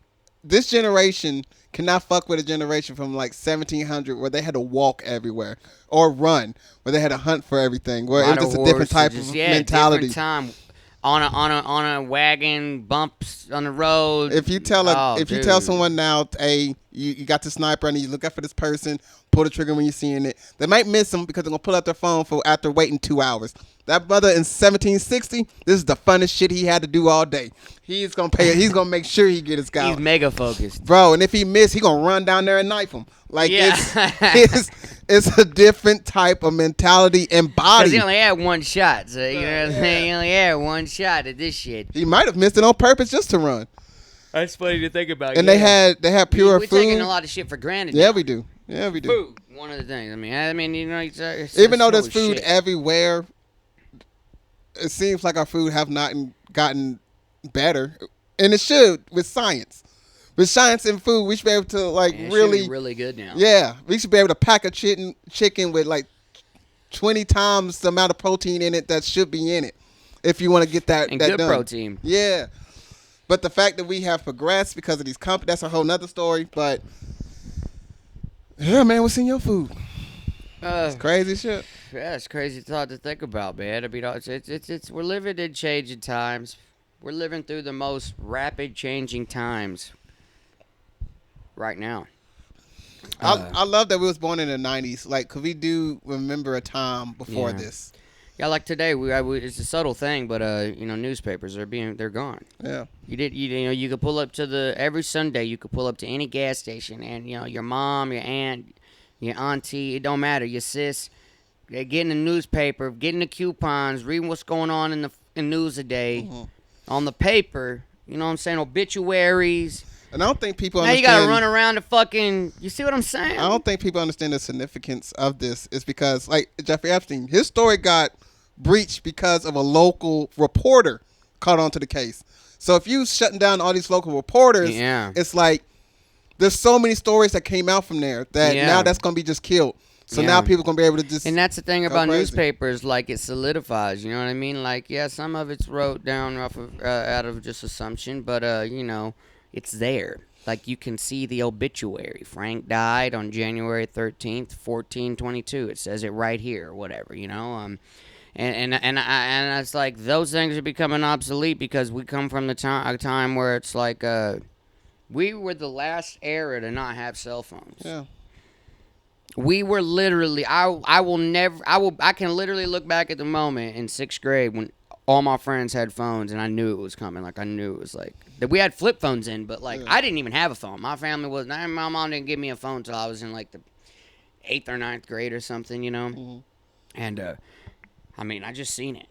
this generation cannot fuck with a generation from like 1700 where they had to walk everywhere or run, where they had to hunt for everything, where it was just a different type of mentality. Different time. On a wagon, bumps on the road. If you tell dude. someone now, hey, you got the sniper and you look out for this person, pull the trigger when you're seeing it, they might miss them because they're gonna pull out their phone after waiting 2 hours. That brother in 1760, this is the funnest shit he had to do all day. He's gonna pay. He's gonna make sure he get his guy. He's mega focused. Bro, and if he miss, he gonna run down there and knife him. Like Yeah. it's a different type of mentality and Because body. he only had one shot, so you know what I'm saying? He only had one shot at this shit. He might have missed it on purpose just to run. That's funny to think about. And they had pure We're food. taking a lot of shit for granted. Yeah, now. we do. Yeah, we do. Food, one of the things. I mean, you know, it's Even though there's holy food shit. everywhere, it seems like our food have not gotten better, and it should with science. With science and food, we should be able to like Yeah, it should be really, really good now. yeah, we should be able to pack a chicken with like 20 times the amount of protein in it that should be in it, if you want to get that And that good done. protein. Yeah, But the fact that we have progressed because of these companies, that's a whole nother story. But yeah, man, what's in your food? It's crazy shit. Yeah, it's crazy thought to think about, man. I mean, it's we're living in changing times. We're living through the most rapid changing times right now. I love that we was born in the 90s. Like, cause we do remember a time before Yeah. this. Yeah, like today, it's a subtle thing, but newspapers they're gone. Yeah. You could pull up to every Sunday. You could pull up to any gas station, and your mom, your aunt, your auntie, it don't matter, your sis, they're getting the newspaper, getting the coupons, reading what's going on in the news a day, on the paper. You know what I'm saying? Obituaries. And I don't think people Now understand. you gotta run around the fucking. You see what I'm saying? I don't think people understand the significance of this. Is because, like Jeffrey Epstein, his story got breached because of a local reporter caught on to the case. So if you shutting down all these local reporters, Yeah. it's like there's so many stories that came out from there that Yeah. now that's gonna be just killed. So Yeah. now people gonna be able to just. And that's the thing Go about crazy. newspapers, like it solidifies. You know what I mean? Like, yeah, some of it's wrote down off of out of just assumption, but it's there. Like you can see the obituary. Frank died on January 13th, 1422. It says it right here, or whatever. And it's like those things are becoming obsolete because we come from a time where it's like we were the last era to not have cell phones. Yeah. We were literally I can literally look back at the moment in 6th grade when all my friends had phones and I knew it was coming. Like I knew it was like that we had flip phones in, but like I didn't even have a phone. My family was my mom didn't give me a phone until I was in like the 8th or 9th grade or something, And I just seen it.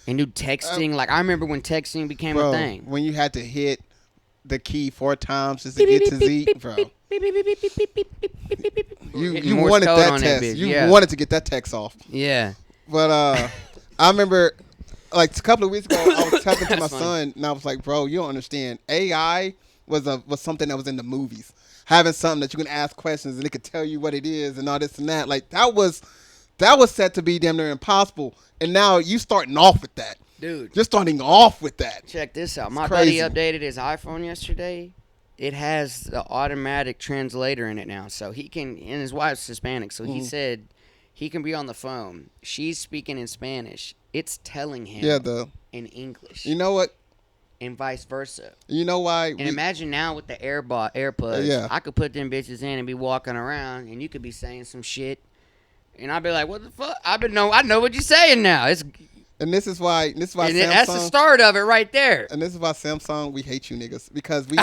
And dude, texting, like I remember when texting became a thing. When you had to hit the key 4 times just to get to Z, bro. You Morse wanted code that on that test. bitch, You yeah. wanted to get that text off. Yeah. But I remember like a couple of weeks ago I was talking to my That's funny. son and I was like, bro, you don't understand. AI was something that was in the movies. Having something that you can ask questions and it could tell you what it is and all this and that. Like that was set to be damn near impossible. And now you starting off with that. Dude. You're starting off with that. Check this out. My crazy. buddy updated his iPhone yesterday. It has the automatic translator in it now. So he can, and his wife's Hispanic, so he said he can be on the phone. She's speaking in Spanish. It's telling him in English. You know what? And vice versa. You know why? And imagine now with the AirPods, Yeah. I could put them bitches in and be walking around, and you could be saying some shit, and I'd be like, "What the fuck?" I know what you're saying now. And this is why Samsung. That's the start of it right there. And this is why Samsung, we hate you niggas because we've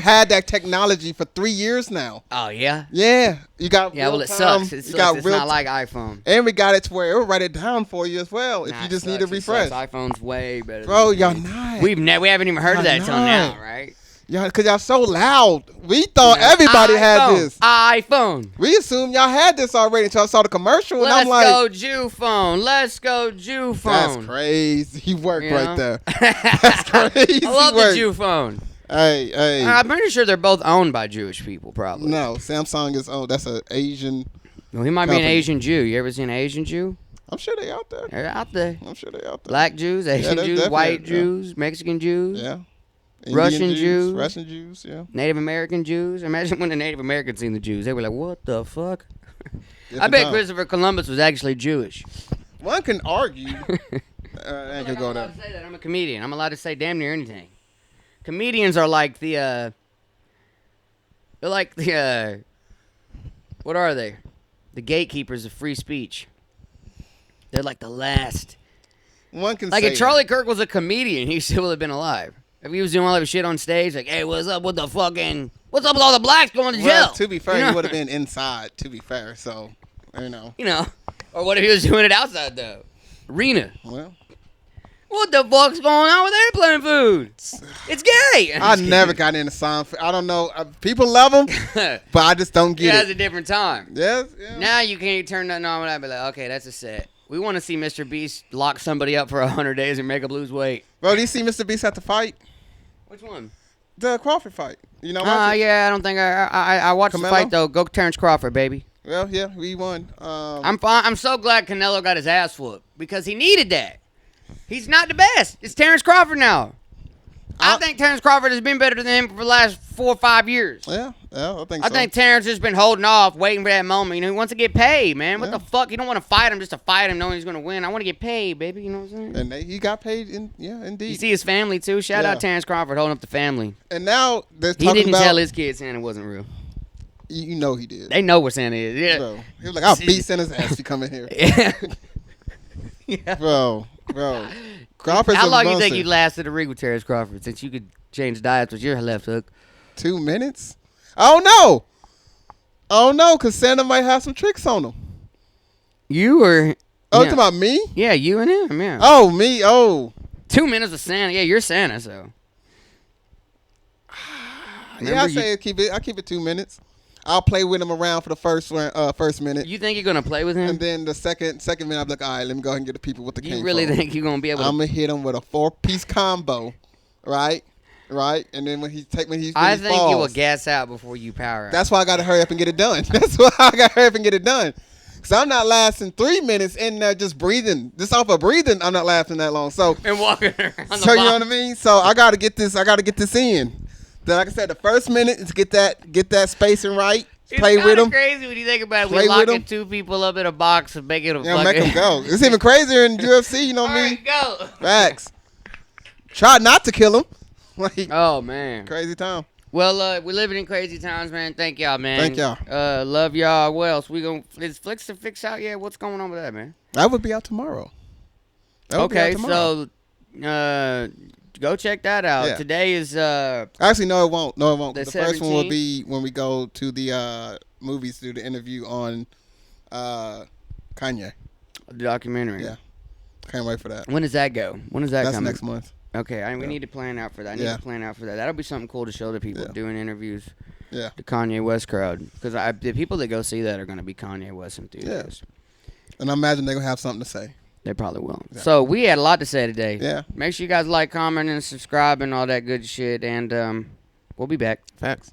had that technology for 3 years now. Oh yeah. Yeah, you got Yeah, well, it real-time, sucks. It you sucks. got It's real not like iPhone. and we got it to where it'll write it down for you as well if Nah, you it just need a sucks. It sucks. refresh. iPhone's way better. Bro, than y'all it. not. We haven't even heard of Y'all that till not. now, right? Y'all, because y'all so loud. We thought everybody had this. iPhone. We assumed y'all had this already until I saw the commercial, and Let's I'm like, go Jew phone. Let's go Jew phone. that's crazy work You right know? there. That's crazy I love work. the Jew phone. Hey. I'm pretty sure they're both owned by Jewish people, probably. No, Samsung is that's an Asian. Well, he might be an company. Asian Jew. You ever seen an Asian Jew? I'm sure they out there. They're out there. I'm sure they out there. Black Jews, Asian they're Jews, definitely white out there. Jews, Mexican Jews, Yeah. Russian Indian Jews. Russian Jews, yeah. Native American Jews. Imagine when the Native Americans seen the Jews. They were like, what the fuck? I Different bet time. Christopher Columbus was actually Jewish. One can argue. I ain't I'm gonna go allowed there. to say that. I'm a comedian. I'm allowed to say damn near anything. Comedians are like they're like the, what are they? The gatekeepers of free speech. They're like the last. One can Like say if Charlie Kirk was a comedian, he still would have been alive. If he was doing all of his shit on stage, like, hey, what's up with what's up with all the blacks going to jail? Well, to be fair, You know? he would have been inside. To be fair, so You know, or what if he was doing it outside though? Arena. Well, What the fuck's going on with airplane food? It's gay. I never got into Seinfeld. I don't know. People love him, but I just don't Yeah, get it's it. a different time. Yes. Yeah. Now you can't turn nothing on without be like, okay, that's a set. We want to see Mr. Beast lock somebody up for 100 days and make him lose weight. Bro, do you see Mr. Beast at the fight? Which one? The Crawford fight. You know what? Yeah, I don't think I watched Canelo? the fight though. Go Terrence Crawford, baby. Well, yeah, we won. I'm fine. I'm so glad Canelo got his ass whooped because he needed that. He's not the best. It's Terrence Crawford now. I think Terrence Crawford has been better than him for the last 4 or 5 years. Yeah, I think I so. think Terrence has been holding off, waiting for that moment. You know, he wants to get paid, man. What Yeah. the fuck? You don't want to fight him just to fight him knowing he's going to win. I want to get paid, baby. You know what I'm saying? And he got paid, You indeed. see his family, too. Shout Yeah. out Terrence Crawford holding up the family. And now they're He talking didn't about. tell his kids Santa wasn't real. You know he did. They know what Santa is. Yeah. Bro. He was like, I'll beat Santa's ass if you come in here. Yeah. Yeah. Bro. Crawford's How a long you monster. think you lasted a ring with Terrence Crawford since you could change diets with your left hook? 2 minutes? I don't know, because Santa might have some tricks on him. You or Oh, yeah. you talking about me? Yeah, you and him. Yeah. Oh, me? Oh. 2 minutes of Santa. Yeah, you're Santa, so. Yeah, I keep it 2 minutes. I'll play with him around for the first minute. You think you're gonna play with him? And then the second minute, I'm like, all right, let me go ahead and get the people with the You cane really phone. think you're gonna be able to? I'm gonna hit him with a 4-piece combo, right? And then when he I think falls, you will gas out before you power out. that's why I gotta hurry up and get it done. That's why I gotta hurry up and get it done. Cause I'm not lasting 3 minutes in there just breathing. Just off of breathing, I'm not lasting that long. So, and walking around the so you know box. what I mean? So I gotta get this in. Then, like I said, the first minute is get that spacing right. Play It's with kinda them. crazy when you think about it. Play We with locking 'em. 2 people up in a box and make it a Make fucking. them go. It's even crazier in UFC. You know what All I mean? right, go. Facts. Try not to kill him. Like Oh man. crazy time. Well, we're living in crazy times, man. Thank y'all, man. Thank y'all. Love y'all. What else? Is Flicks to Fix out yet? What's going on with that, man? That would be out tomorrow. Okay, so go check that out. Yeah. Today is Actually, no, it won't. No, it won't. The The first one will 17th? be when we go to the movies to do the interview on Kanye. the documentary. Yeah. Can't wait for that. When does that go? When is that That's coming? next month. Okay, we Yeah. need to plan out for that. I need Yeah. to plan out for that. That'll be something cool to show the people Yeah. doing interviews. Yeah. The Kanye West crowd, because the people that go see that are going to be Kanye West enthusiasts. And I imagine they're going to have something to say. They probably will. Yeah. So we had a lot to say today. Yeah. Make sure you guys like, comment, and subscribe, and all that good shit. And we'll be back. Facts.